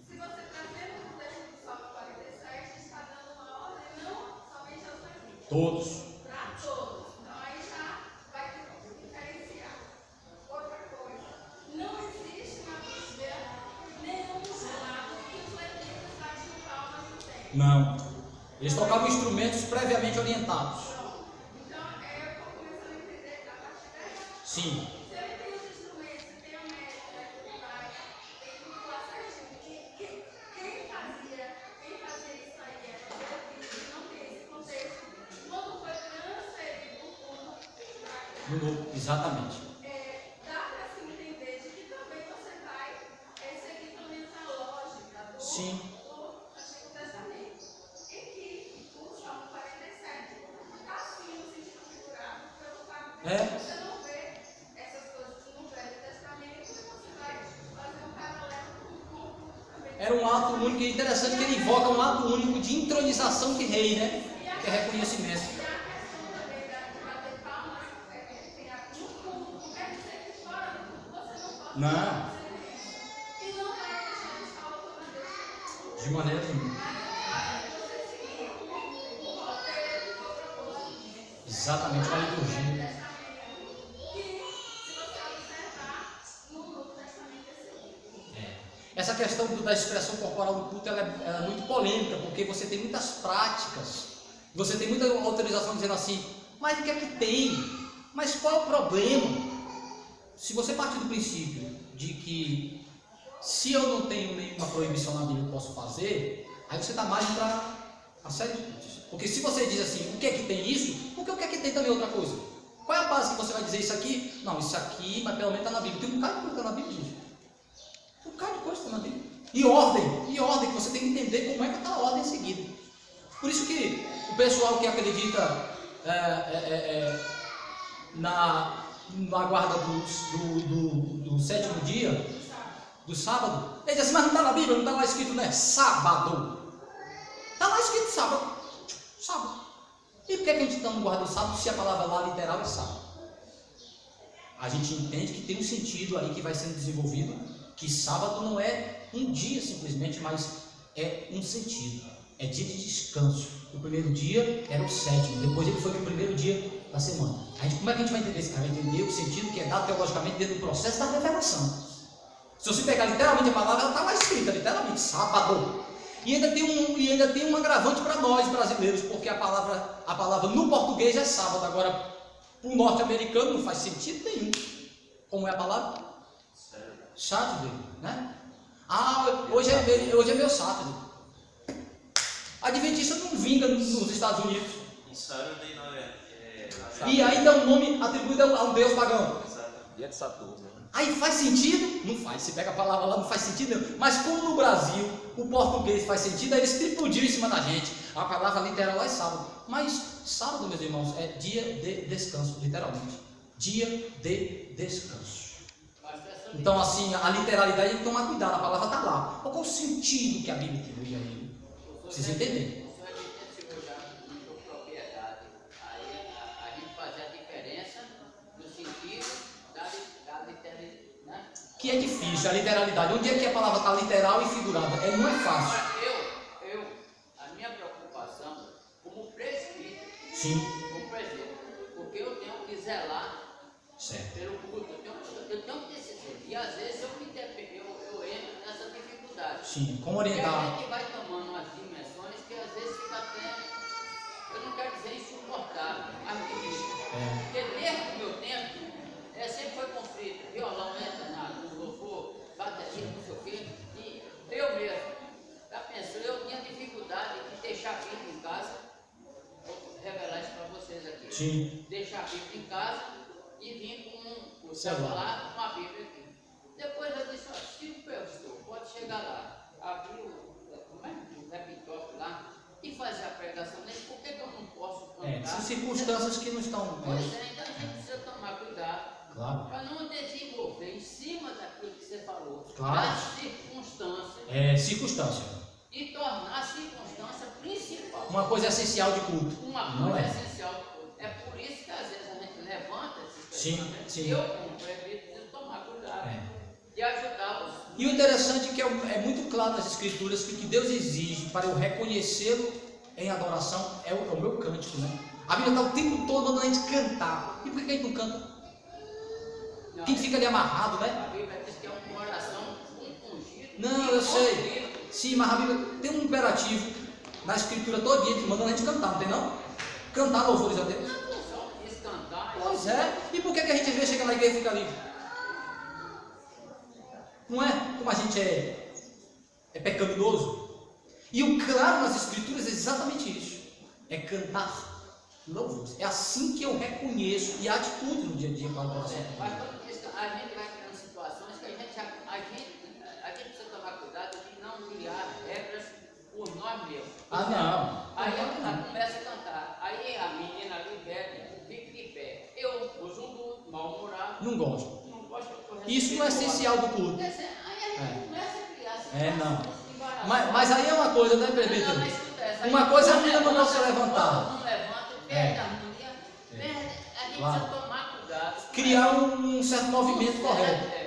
Se você trazer no contexto do Salmo 47, está dando uma ordem não somente aos levitas, Todos. para todos. Então aí já vai diferenciar. Outra coisa, não existe na Bíblia nenhum relato que os levitas batiam palmas no templo. Não. Eles tocavam instrumentos previamente orientados. Então, eu estou começando a entender a partir daí. Sim. Se ele tem os instrumentos, se tem a métrica, tudo mais, tem tudo lá certinho. Quem fazia isso aí era o levita, não tem esse contexto. Quando foi transferido o culto para cá, Exatamente. dá para se entender de que também você vai seguir pelo menos a lógica do Sim. Antigo Testamento. E que o Salmo 47 está assim no sentido figurado, pelo fato de que você não vê essas coisas no Velho Testamento, e você vai fazer um paralelo com o culto também. Era um ato único, e interessante que ele invoca um ato único de intronização de rei, né? Que é reconhecimento. E a questão também de bater palmas, no culto, não quer dizer que fora do culto você não pode Não. fazer isso. E não vai deixar de estar louvando a Deus. De maneira nenhuma. Exatamente, uma liturgia. Essa questão da expressão corporal do culto ela é muito polêmica, porque você tem muitas práticas, você tem muita autorização dizendo assim, mas o que é que tem? Mas qual é o problema? Se você partir do princípio de que se eu não tenho nenhuma proibição na Bíblia que eu posso fazer, aí você dá margem para a série de coisas. Porque se você diz assim, o que é que tem isso? Porque o que é que tem também outra coisa? Qual é a base que você vai dizer isso aqui? Não, isso aqui, mas pelo menos está na Bíblia. Tem um bocado de coisa que está na Bíblia, gente. Um bocado de coisa que está na Bíblia. E ordem, que você tem que entender como é que está a ordem seguida. Por isso que o pessoal que acredita na guarda do sétimo dia, do sábado, ele diz assim, mas não está na Bíblia, não está lá escrito, né? Sábado. Está lá escrito sábado. E por que a gente não guarda o sábado se a palavra lá literal é sábado? A gente entende que tem um sentido aí que vai sendo desenvolvido, que sábado não é um dia simplesmente, mas é um sentido. é dia de descanso. O primeiro dia era o sétimo, depois ele foi para o primeiro dia da semana. Como é que a gente vai entender isso? Vai entender o sentido que é dado teologicamente dentro do processo da revelação. Se você pegar literalmente a palavra, ela está lá escrita, literalmente, sábado. E ainda tem um agravante para nós brasileiros, porque a palavra no português é sábado, agora para o norte-americano não faz sentido nenhum. Como é a palavra? Saturday, né? Hoje é meu Saturday. A Adventista não vinga nos Estados Unidos. E Saturday não é. E ainda é um nome atribuído a um deus pagão. Dia de Saturno. Aí faz sentido? Não faz. Se pega a palavra lá, não faz sentido nenhum. Mas como no Brasil o português faz sentido, aí eles tripudiam em cima da gente. A palavra literal lá é sábado. Mas sábado, meus irmãos, é dia de descanso, literalmente. Dia de descanso. Então, assim, a literalidade tem que tomar cuidado. A palavra está lá. Qual é o sentido que a Bíblia atribui a ele? Vocês entendem? O senhor disse que já mudou propriedade. Aí a gente faz a diferença no sentido da literalidade, né? Que é difícil, a literalidade. Onde é que a palavra está literal e figurada? Não é fácil. Agora, a minha preocupação como presbítero, Sim. como presbítero, porque eu tenho que zelar Certo. pelo culto, eu tenho que decidir. E às vezes eu entro nessa dificuldade. Sim. Como Porque a orientar? gente vai tomando umas dimensões que às vezes fica até, eu não quero dizer insuportável, mas difícil. Porque desde o meu tempo, sempre foi conflito. Violão entra no louvor, bateria, não sei o quê. E eu mesmo, já pensou, eu tinha dificuldade de deixar a Bíblia em casa. Vou revelar isso para vocês aqui. Sim. Deixar a Bíblia em casa e vim com o Celular. celular com a Bíblia aqui. Depois eu disse, se o pastor pode chegar lá, abrir o laptop lá e fazer a pregação nele, por que eu não posso cantar? São circunstâncias que não estão. Pois é, então a gente precisa tomar cuidado. Claro. Para não desenvolver em cima daquilo que você falou, Claro. as circunstâncias, Circunstância. e tornar a circunstância principal. Uma coisa essencial de culto. Uma Não coisa é? essencial. É por isso que às vezes a gente levanta esses Sim, questionamentos. sim. Eu, como prefeito, preciso tomar cuidado e ajudá-los. E o interessante é que é muito claro nas Escrituras que o que Deus exige para eu reconhecê-lo em adoração é o meu cântico, né? A Bíblia está o tempo todo mandando a gente cantar. E por que a gente não canta? Não, A gente fica ali amarrado, a né? Bíblia diz que é um coração compungido. Não, e eu sei. contrito. Sim, mas a Bíblia tem um imperativo na Escritura todo dia, mandando a gente cantar, não tem não? Cantar louvores a Deus. Não só diz cantar. Pois é. E por que a gente às vezes chega na igreja e fica ali? Não é? Como a gente é pecaminoso. E o claro nas Escrituras é exatamente isso. É cantar louvores. É assim que eu reconheço e a atitude no dia a dia para a adoração. Mas quando diz que a gente vai criando situações que a gente precisa tomar cuidado de não criar regras por nós mesmos. Não. Aí ela começa a cantar. Aí a menina ali bebe, fica de pé. Eu uso um luto, mal-humorado. Não gosto. Não gosto de Isso não é essencial do culto. Aí a gente começa a criar Não. situações embaraçosas. Mas aí é uma coisa, né, Não, presbítero? mas escuta essa. Uma Aí coisa é a não menina não levanta, se levantar. Não levanta, perde a harmonia, perde. A gente Claro. precisa tomar cuidado. Criar um certo movimento correto.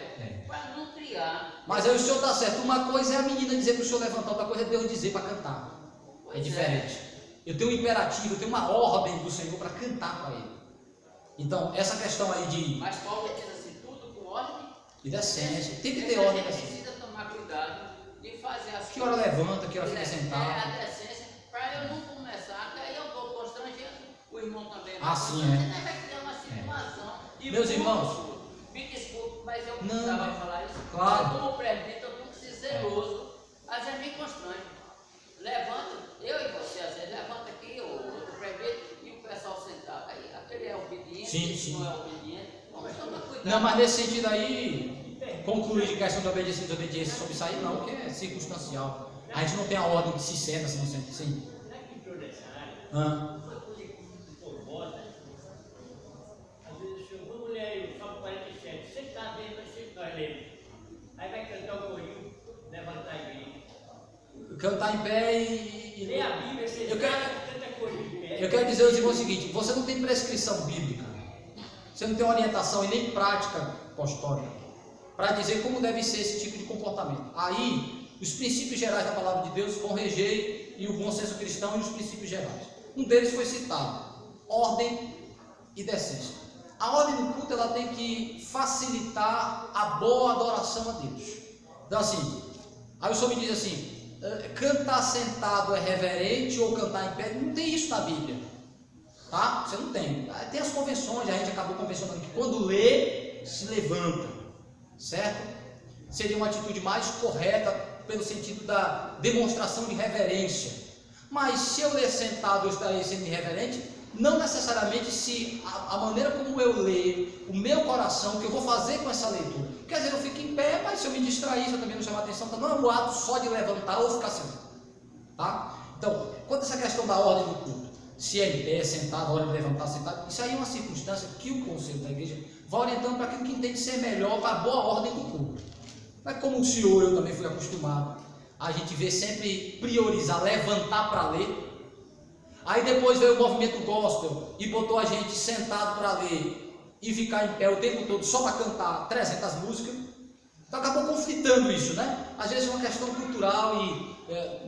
Para não criar. Mas aí o senhor está certo. Uma coisa é a menina dizer para o senhor levantar, outra coisa é Deus dizer para cantar. É Pois diferente. Eu tenho um imperativo, eu tenho uma ordem do Senhor para cantar para Ele. Então, essa questão aí de Mas Paulo diz assim, tudo com ordem. decência, tem que ter A ordem. gente Assim. precisa tomar cuidado de fazer as Que hora levanta, que hora fica É a sentado. decência, para eu não começar, que aí eu vou constrangendo o irmão também. Ah, sim, Você vai criar uma situação. E Meus como- irmãos. Me desculpe, mas eu Não, precisava mas- falar isso. claro. Mas como presbítero, eu tenho que ser zeloso. Às vezes me constrange. Levanta, eu e você, às vezes, levanta aqui, o presbítero, e o pessoal sentado. Aí aquele é obediente, Sim, esse sim. não é obediente. Vamos tomar cuidado. Não, mas nesse sentido aí, concluir de questão de obediência e desobediência sobre isso aí, não, porque é circunstancial. A gente não tem a ordem que se senta, se não senta. Sim. Ah. Às vezes eu vou mulher e o Salmo 47, você está vendo, mas sempre nós lemos. Aí vai cantar o corinho, levantar a igreja. Cantar em pé e. Lê a Bíblia, você Eu quero- canta corinho em pé. Eu quero dizer aos irmãos o seguinte: você não tem prescrição bíblica, você não tem orientação e nem prática apostólica para dizer como deve ser esse tipo de comportamento. Aí, os princípios gerais da palavra de Deus vão reger e o bom senso cristão e os princípios gerais. Um deles foi citado: ordem e decência. A ordem do culto, ela tem que facilitar a boa adoração a Deus. Então assim, aí o senhor me diz assim: cantar sentado é reverente ou cantar em pé? Não tem isso na Bíblia, tá? Você não tem. Tem as convenções, a gente acabou convencionando que quando lê, se levanta, certo? Seria uma atitude mais correta pelo sentido da demonstração de reverência. Mas se eu ler sentado, eu estarei sendo irreverente? Não necessariamente, se a maneira como eu leio, o meu coração, o que eu vou fazer com essa leitura. Quer dizer, eu fico em pé, mas se eu me distrair, se eu também não chamar atenção, então não é o ato só de levantar ou ficar sentado, tá? Então, quanto a essa questão da ordem do culto, se é em pé, sentado, a hora de levantar, sentado, isso aí é uma circunstância que o conselho da igreja vai orientando para aquilo que entende ser melhor para a boa ordem do culto. Mas como o senhor, eu também fui acostumado, a gente vê sempre priorizar, levantar para ler. Aí depois veio o movimento gospel e botou a gente sentado para ler e ficar em pé o tempo todo só para cantar 300 músicas. Então acabou conflitando isso, né? Às vezes é uma questão cultural,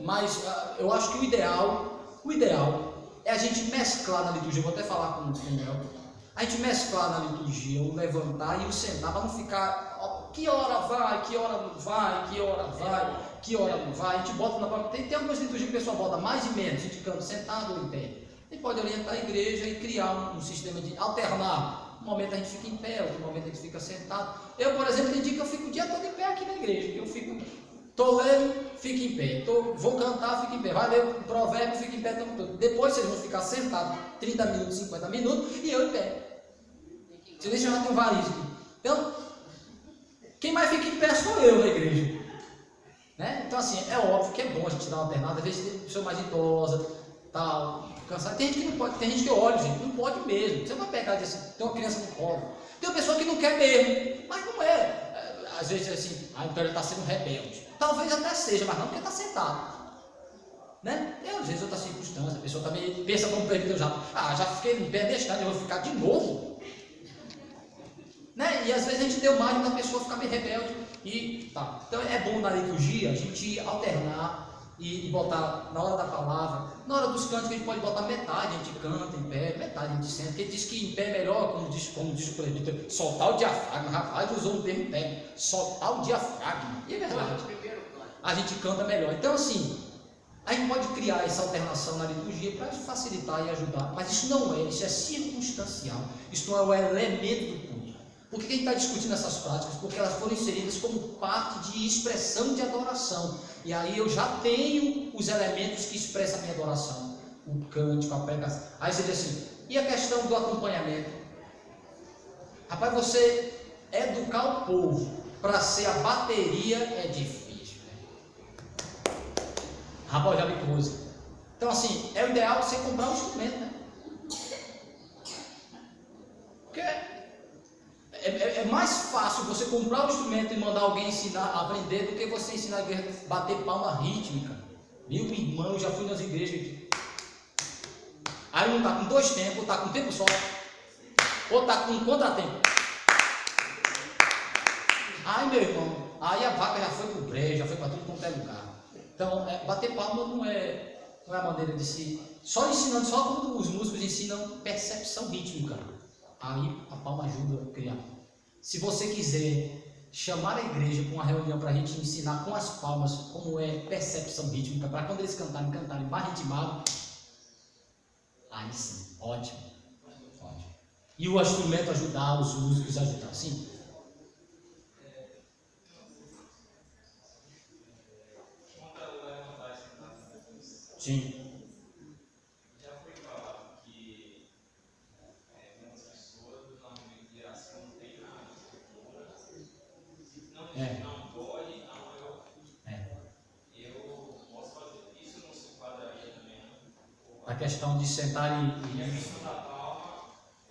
mas eu acho que o ideal é a gente mesclar na liturgia. Eu vou até falar com o Daniel. A gente mesclar na liturgia o levantar e o sentar, para não ficar, que hora vai, que hora não vai, que hora vai, que hora não vai. A gente bota na própria. Tem algumas liturgias que o pessoal bota mais e menos, a gente canta sentado ou em pé. A gente pode orientar a igreja e criar um sistema de alternar. Um momento a gente fica em pé, outro momento a gente fica sentado. Eu, por exemplo, tem dia que eu fico o dia todo em pé aqui na igreja. Eu fico, estou lendo, fico em pé. Vou cantar, fico em pé. Vai ler o provérbio, fico em pé o tempo todo. Depois vocês vão ficar sentados 30 minutos, 50 minutos e eu em pé. Você deixa, eu já tenho vários aqui. Então, quem mais fica em pé sou eu na igreja. Né? Então, assim, é óbvio que é bom a gente dar uma alternada. Às vezes tem pessoa mais idosa, tal, cansada. Tem gente que não pode, tem gente que olha, gente, não pode mesmo. Você não vai pegar assim, tem uma criança no colo. Tem uma pessoa que não quer mesmo, mas não é. Às vezes é assim, então ele está sendo rebelde. Talvez até seja, mas não porque está sentado. Né? E às vezes outra circunstância, a pessoa também pensa como presbítero já fiquei em pé deste ano, eu vou ficar de novo. Né? E às vezes a gente deu margem da pessoa ficar meio rebelde e tá. Então é bom na liturgia a gente alternar e botar na hora da palavra, na hora dos cantos, que a gente pode botar metade, a gente canta em pé, metade a gente senta, porque ele diz que em pé é melhor, como diz o presbítero, soltar o diafragma. Rapaz, usou um termo em pé, soltar o diafragma, e é verdade, a gente canta melhor. Então assim, a gente pode criar essa alternação na liturgia para facilitar e ajudar, mas isso não é, isso é circunstancial, isso não é o elemento do culto. Por que a gente está discutindo essas práticas? Porque elas foram inseridas como parte de expressão de adoração. E aí eu já tenho os elementos que expressam a minha adoração. O cântico, a pregação. Aí você diz assim, e a questão do acompanhamento? Rapaz, você educar o povo para ser a bateria é difícil. Né? Rapaz, já vi coisa. Então assim, é o ideal você comprar um instrumento, né? Porque é mais fácil você comprar um instrumento e mandar alguém ensinar a aprender do que você ensinar a igreja a bater palma rítmica. Meu irmão, eu já fui nas igrejas. Aí um está com 2 tempos, está com tempo só, ou está com um contratempo. Aí meu irmão, aí a vaca já foi para o brejo, já foi para tudo quanto é lugar. Então, bater palma não é a maneira de se. Só ensinando, só quando os músicos ensinam percepção rítmica. Aí a palma ajuda a criar. Se você quiser chamar a igreja para uma reunião para a gente ensinar com as palmas como é percepção rítmica, para quando eles cantarem mais ritmado, aí sim, ótimo. E o instrumento ajudar, os músicos ajudar, sim. Sim. Não pode, eu posso fazer isso, não se enquadraria também. A questão de sentar e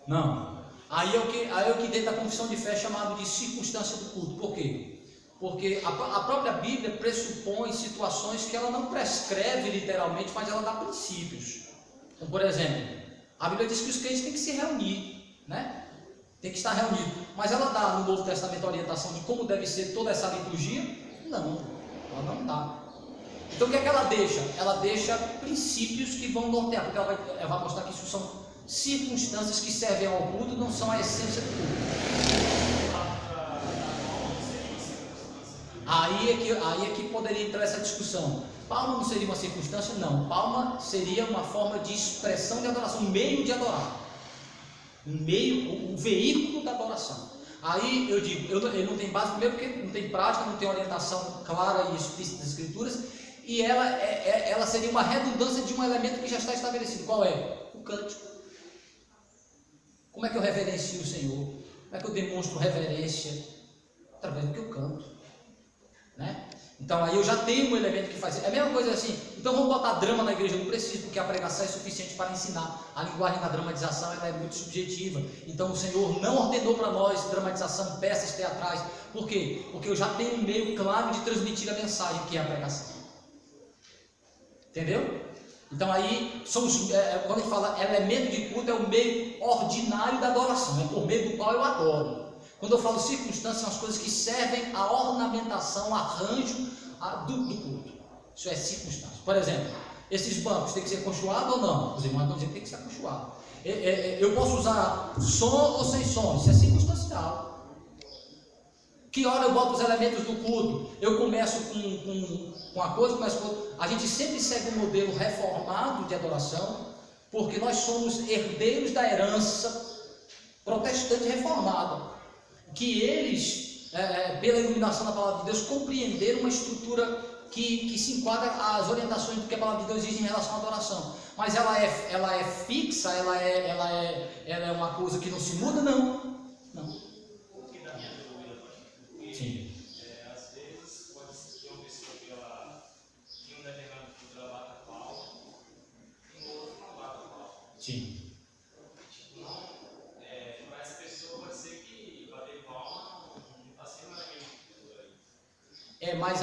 não. Aí é o que dentro da confissão de fé é chamado de circunstância do culto. Por quê? Porque a própria Bíblia pressupõe situações que ela não prescreve literalmente, mas ela dá princípios. Então, por exemplo, a Bíblia diz que os crentes têm que se reunir, né? Tem que estar reunido. Mas ela dá no Novo Testamento a orientação de como deve ser toda essa liturgia? Não, ela não dá. Então o que é que ela deixa? Ela deixa princípios que vão nortear, porque ela vai mostrar que isso são circunstâncias que servem ao culto, não são a essência do culto. Aí é que poderia entrar essa discussão. Palma não seria uma circunstância? Não. Palma seria uma forma de expressão de adoração, um meio de adorar. Um veículo da adoração. Aí eu digo, ele não tem base, primeiro porque não tem prática, não tem orientação clara e explícita das Escrituras, e ela seria uma redundância de um elemento que já está estabelecido. Qual é? O cântico. Como é que eu reverencio o Senhor? Como é que eu demonstro reverência? Através do que eu canto, né? Então aí eu já tenho um elemento que faz isso. É a mesma coisa assim, então vamos botar drama na igreja, eu não preciso, porque a pregação é suficiente para ensinar. A linguagem da dramatização ela é muito subjetiva. Então o Senhor não ordenou para nós dramatização, peças teatrais. Por quê? Porque eu já tenho um meio claro de transmitir a mensagem, que é a pregação. Entendeu? Então aí, quando a gente fala elemento de culto, é o meio ordinário da adoração, é por meio do qual eu adoro. Quando eu falo circunstâncias, são as coisas que servem à ornamentação, arranjo do culto. Isso é circunstância. Por exemplo, esses bancos têm que ser aconchoados ou não? Os irmãos vão dizer que tem que ser aconchoado. Eu posso usar som ou sem som? Isso é circunstancial. Que hora eu boto os elementos do culto? Eu começo com uma coisa, começo com outra. A gente sempre segue um modelo reformado de adoração, porque nós somos herdeiros da herança protestante reformada. Que eles, pela iluminação da palavra de Deus, compreenderam uma estrutura que se enquadra às orientações do que a palavra de Deus diz em relação à adoração. Mas ela é fixa, ela é uma coisa que não se muda? Não. O que da minha dúvida, porque sim. Às vezes pode ser uma pessoa que ela em um determinado culto ela bata palma, e no outro não bata palma. Sim. Para essa pessoa pode ser que bater palma não está sendo uma cultura aí. Mas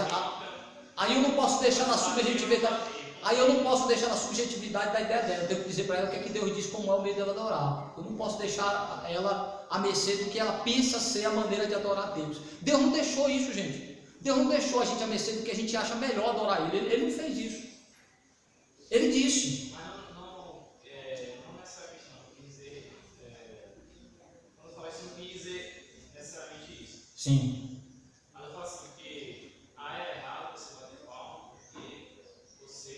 aí eu não posso deixar na subjetividade. Aí eu não posso deixar na subjetividade da ideia dela. Eu tenho que dizer para ela o que é que Deus diz como é o meio dela adorar. Eu não posso deixar ela à mercê do que ela pensa ser a maneira de adorar a Deus. Deus não deixou isso, gente. Deus não deixou a gente à mercê do que a gente acha melhor adorar Ele. Ele não fez isso. Ele disse. Mas não nessa questão. Quer dizer, quando eu falo isso, não quis dizer necessariamente isso. Sim. Mas eu falo assim, que é errado você bater palma, porque você,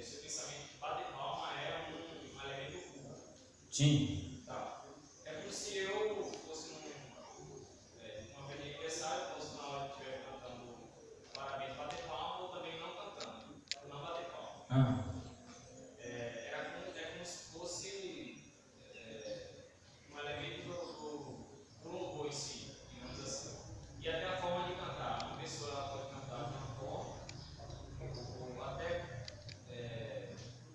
o seu pensamento de bater palma é um elemento do culto. Sim. Tá. É como se eu fosse numa festa de aniversário, fosse na hora que estiver cantando parabéns, bater palma, ou também não cantando, não bater palma. É como se fosse um elemento do louvor em si, digamos assim. E até a forma de cantar. Uma pessoa ela pode cantar de uma forma, ou até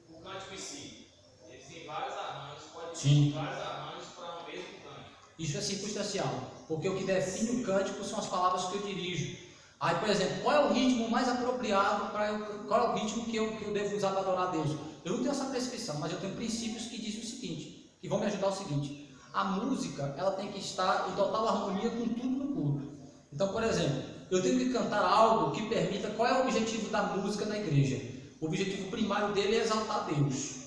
o cântico em si. Existem vários arranjos, pode ter vários arranjos para o mesmo cântico. Isso é circunstancial, porque o que define o cântico são as palavras que eu dirijo. Aí, por exemplo, qual é o ritmo mais apropriado qual é o ritmo que eu devo usar para adorar a Deus? Eu não tenho essa prescrição, mas eu tenho princípios que dizem o seguinte, que vão me ajudar o seguinte: a música, ela tem que estar em total harmonia com tudo no culto. Então, por exemplo, eu tenho que cantar algo que permita. Qual é o objetivo da música na igreja? O objetivo primário dele é exaltar Deus.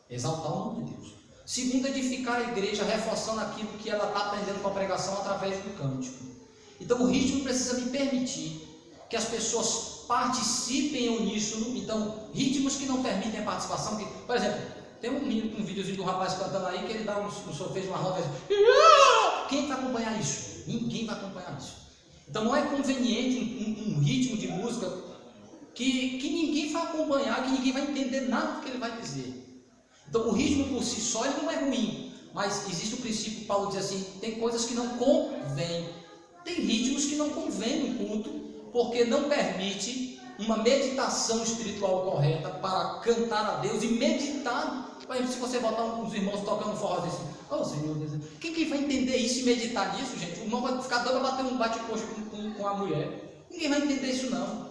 Exaltar o nome de Deus. Segundo, edificar a igreja, reforçando aquilo que ela está aprendendo com a pregação através do cântico. Então o ritmo precisa me permitir que as pessoas participem em uníssono. Então, ritmos que não permitem a participação, por exemplo, tem um videozinho do rapaz cantando aí que ele dá fez uma roda assim. Quem vai acompanhar isso? Ninguém vai acompanhar isso. Então não é conveniente um ritmo de música que ninguém vai acompanhar, que ninguém vai entender nada do que ele vai dizer. Então o ritmo por si só ele não é ruim, mas existe o princípio, Paulo diz assim, tem coisas que não convêm. Tem ritmos que não convêm no culto, porque não permite uma meditação espiritual correta para cantar a Deus e meditar. Por exemplo, se você botar uns irmãos tocando forró assim, oh Senhor Deus, quem vai entender isso e meditar nisso, gente? O irmão vai ficar doido a bater um bate-coxa com a mulher. Ninguém vai entender isso não.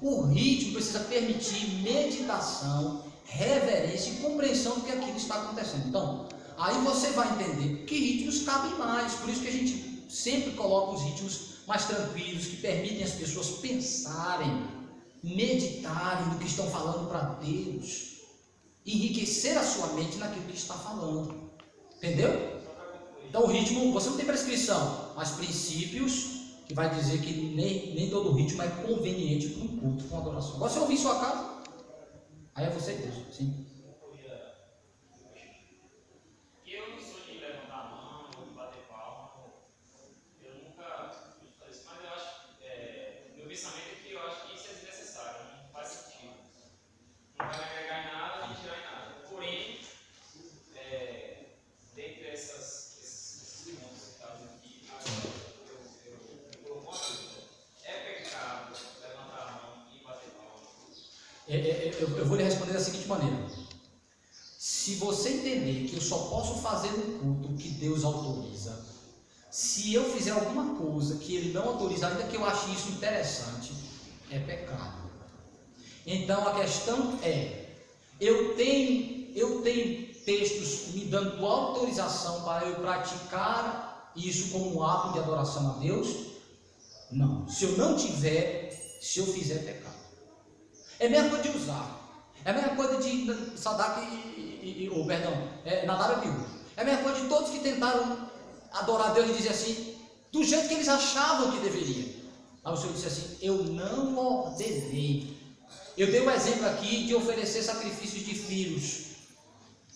O ritmo precisa permitir meditação, reverência e compreensão do que aquilo está acontecendo. Então, aí você vai entender que ritmos cabem mais. Por isso que a gente sempre coloca os ritmos mais tranquilos, que permitem as pessoas pensarem. meditarem no que estão falando para Deus, enriquecer a sua mente naquilo que está falando. Entendeu? Então o ritmo, você não tem prescrição, mas princípios que vai dizer que nem todo ritmo é conveniente para um culto, para uma adoração. Agora, se eu ouvir em sua casa, aí é você e Deus. Sim. Eu não sou de levantar a mão ou de bater palma. Eu nunca fiz isso, mas eu acho, meu pensamento é que eu acho que isso é desnecessário, não faz sentido. Não vai agregar em nada e tirar em nada. Porém, dentre esses irmãos que estavam aqui, eu coloco uma dúvida. É pecado levantar a mão e bater palma? Eu vou lhe responder da seguinte maneira: se você entender que eu só posso fazer no culto o que Deus autoriza, se eu fizer alguma coisa que Ele não autoriza, ainda que eu ache isso interessante, é pecado. Então a questão é, eu tenho textos me dando autorização para eu praticar isso como um ato de adoração a Deus? Não. Se eu não tiver, se eu fizer, é pecado. É a mesma coisa de usar. É a mesma coisa de Sadak Nadab e Abiú. É a mesma coisa de todos que tentaram adorar a Deus e dizer assim, do jeito que eles achavam que deveria. Aí o Senhor disse assim, eu não ordenei. Eu dei o exemplo aqui de oferecer sacrifícios de filhos.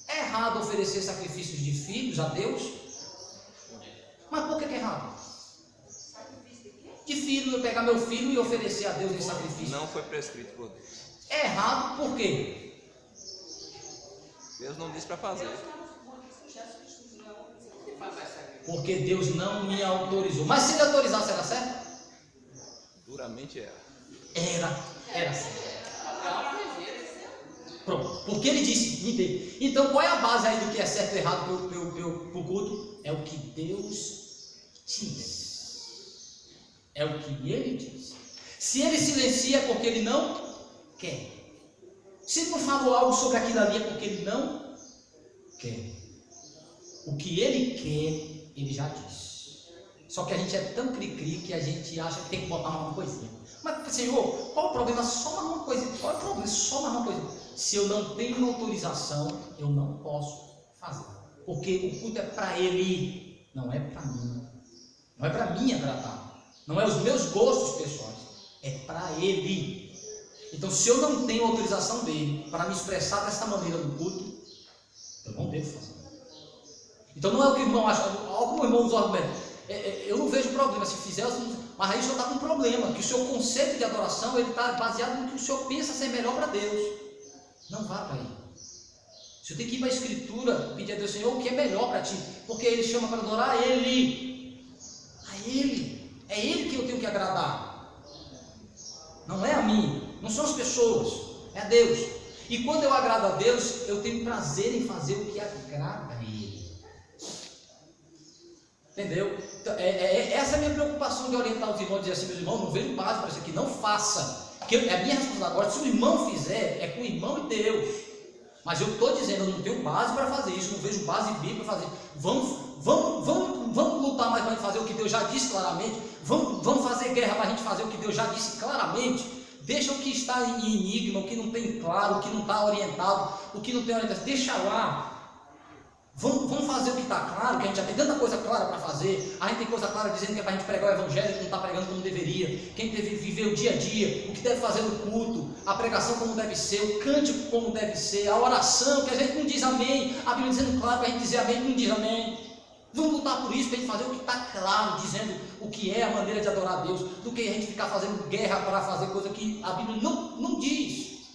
É errado oferecer sacrifícios de filhos a Deus? Mas por que é errado? De filho, eu pegar meu filho e oferecer a Deus em sacrifício. Não foi prescrito por Deus. É errado por quê? Deus não disse para fazer. Porque Deus não me autorizou. Mas se Ele autorizasse, era certo? Duramente era. Era certo. Pronto. Porque Ele disse, me dê. Então qual é a base aí do que é certo e errado para o culto? É o que Deus diz. É o que Ele diz. Se Ele silencia é porque Ele não quer. Se Ele não falou algo sobre aquilo ali é porque Ele não quer. O que Ele quer, Ele já disse. Só que a gente é tão cri-cri que a gente acha que tem que botar mais uma coisinha. Mas, Senhor, qual o problema? Só mais uma coisinha. Qual é o problema? Só mais uma coisinha. Se eu não tenho autorização, eu não posso fazer. Porque o culto é para Ele, não é para mim. Não é para mim agradar. Não é os meus gostos pessoais. É para Ele. Então, se eu não tenho autorização dele para me expressar dessa maneira no culto, eu não devo fazer. Então, não é o que o irmão acha. Olha como o irmão usa o argumento. Eu não vejo problema se fizer, mas aí o senhor está com um problema. Que o seu conceito de adoração está baseado no que o senhor pensa ser melhor para Deus. Não vá para Ele. O senhor tem que ir para a Escritura, pedir a Deus, Senhor, o que é melhor para ti. Porque Ele chama para adorar a Ele. A Ele. É Ele que eu tenho que agradar. Não é a mim. Não são as pessoas, é a Deus. E quando eu agrado a Deus, eu tenho prazer em fazer o que agrada a Ele. Entendeu? Então, essa é a minha preocupação de orientar os irmãos, dizer assim, meus irmãos, não vejo base para isso aqui, não faça. Que é a minha responsabilidade agora, se o irmão fizer, é com o irmão e Deus. Mas eu estou dizendo, eu não tenho base para fazer isso, não vejo base bíblica para fazer. Vamos lutar mais para a gente fazer o que Deus já disse claramente. Vamos fazer guerra para a gente fazer o que Deus já disse claramente. Deixa o que está em enigma, o que não tem claro, o que não está orientado, o que não tem orientação, deixa lá. Vamos fazer o que está claro, que a gente já tem tanta coisa clara para fazer. A gente tem coisa clara dizendo que é para a gente pregar o evangelho, que não está pregando como deveria. Quem deve viver o dia a dia, o que deve fazer no culto, a pregação como deve ser, o cântico como deve ser, a oração, que a gente não diz amém. A Bíblia dizendo claro para a gente dizer amém, não diz amém. Vamos lutar por isso, para a gente fazer o que está claro, dizendo o que é a maneira de adorar a Deus, do que a gente ficar fazendo guerra para fazer coisa que a Bíblia não diz.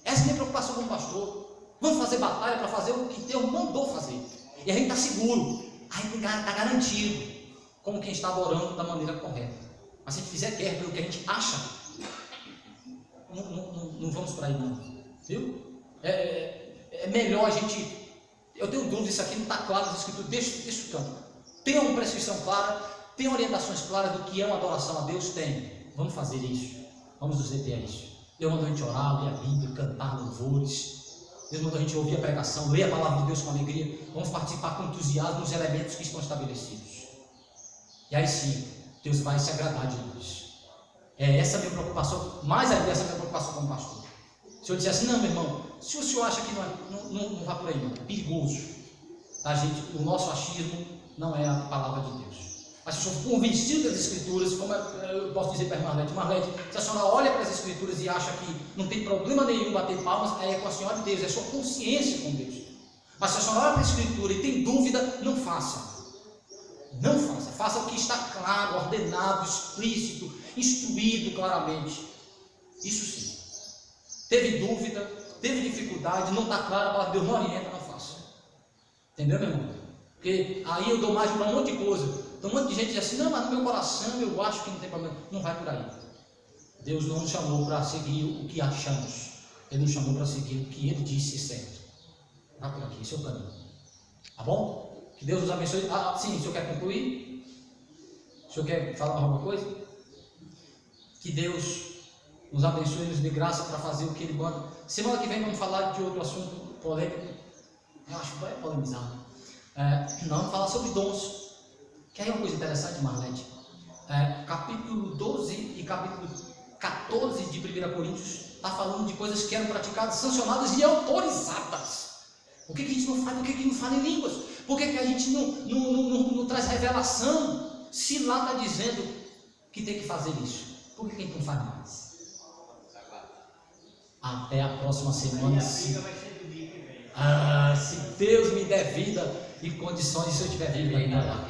Essa é a minha preocupação como pastor. Vamos fazer batalha para fazer o que Deus mandou fazer. E a gente está seguro, a gente está garantido, como quem está adorando da maneira correta. Mas se a gente fizer guerra pelo que a gente acha, não vamos para aí não. Viu? É melhor a gente... Eu tenho dúvida, isso aqui não está claro nas escrituras, deixa o campo. Tem uma prescrição clara, tem orientações claras do que é uma adoração a Deus? Tem. Vamos fazer isso. Vamos nos deter a isso. Deus mandou a gente orar, ler a Bíblia, cantar louvores. Deus mandou a gente ouvir a pregação, ler a palavra de Deus com alegria. Vamos participar com entusiasmo dos elementos que estão estabelecidos. E aí sim, Deus vai se agradar de nós. É essa a minha preocupação, mais ainda essa a minha preocupação como pastor. Se eu dissesse, não, meu irmão, se o senhor acha que não vai por aí, não, é perigoso. A gente, o nosso achismo não é a palavra de Deus. Mas se o senhor for convencido das Escrituras, como eu posso dizer para a Marlete, se a senhora olha para as Escrituras e acha que não tem problema nenhum bater palmas, aí é com a senhora de Deus, é sua consciência com Deus. Mas se a senhora olha para a Escritura e tem dúvida, não faça. Não faça. Faça o que está claro, ordenado, explícito, instruído claramente. Isso sim. Teve dúvida, teve dificuldade, não está claro, a palavra de Deus não orienta, não faça. Entendeu, meu irmão? Porque aí eu dou mais para um monte de coisa. Então um monte de gente diz assim, não, mas no meu coração eu acho que não tem problema. Não vai por aí. Deus não nos chamou para seguir o que achamos. Ele nos chamou para seguir o que Ele disse certo. Vai por aqui, esse é o caminho. Tá bom? Que Deus nos abençoe. Sim, o senhor quer concluir? O senhor quer falar alguma coisa? Que Deus nos abençoe e nos dê graça para fazer o que Ele manda. Semana que vem vamos falar de outro assunto polêmico. Eu acho que vai polemizar. Não, vamos falar sobre dons. Que aí é uma coisa interessante, Marlete. Capítulo 12 e capítulo 14 de 1 Coríntios está falando de coisas que eram praticadas, sancionadas e autorizadas. Por que a gente não faz? Por que não fala em línguas? Por que a gente não traz revelação? Se lá está dizendo que tem que fazer isso, por que a gente não faz mais? Até a próxima semana. Se Deus me der vida e condições, se eu tiver vida ainda lá.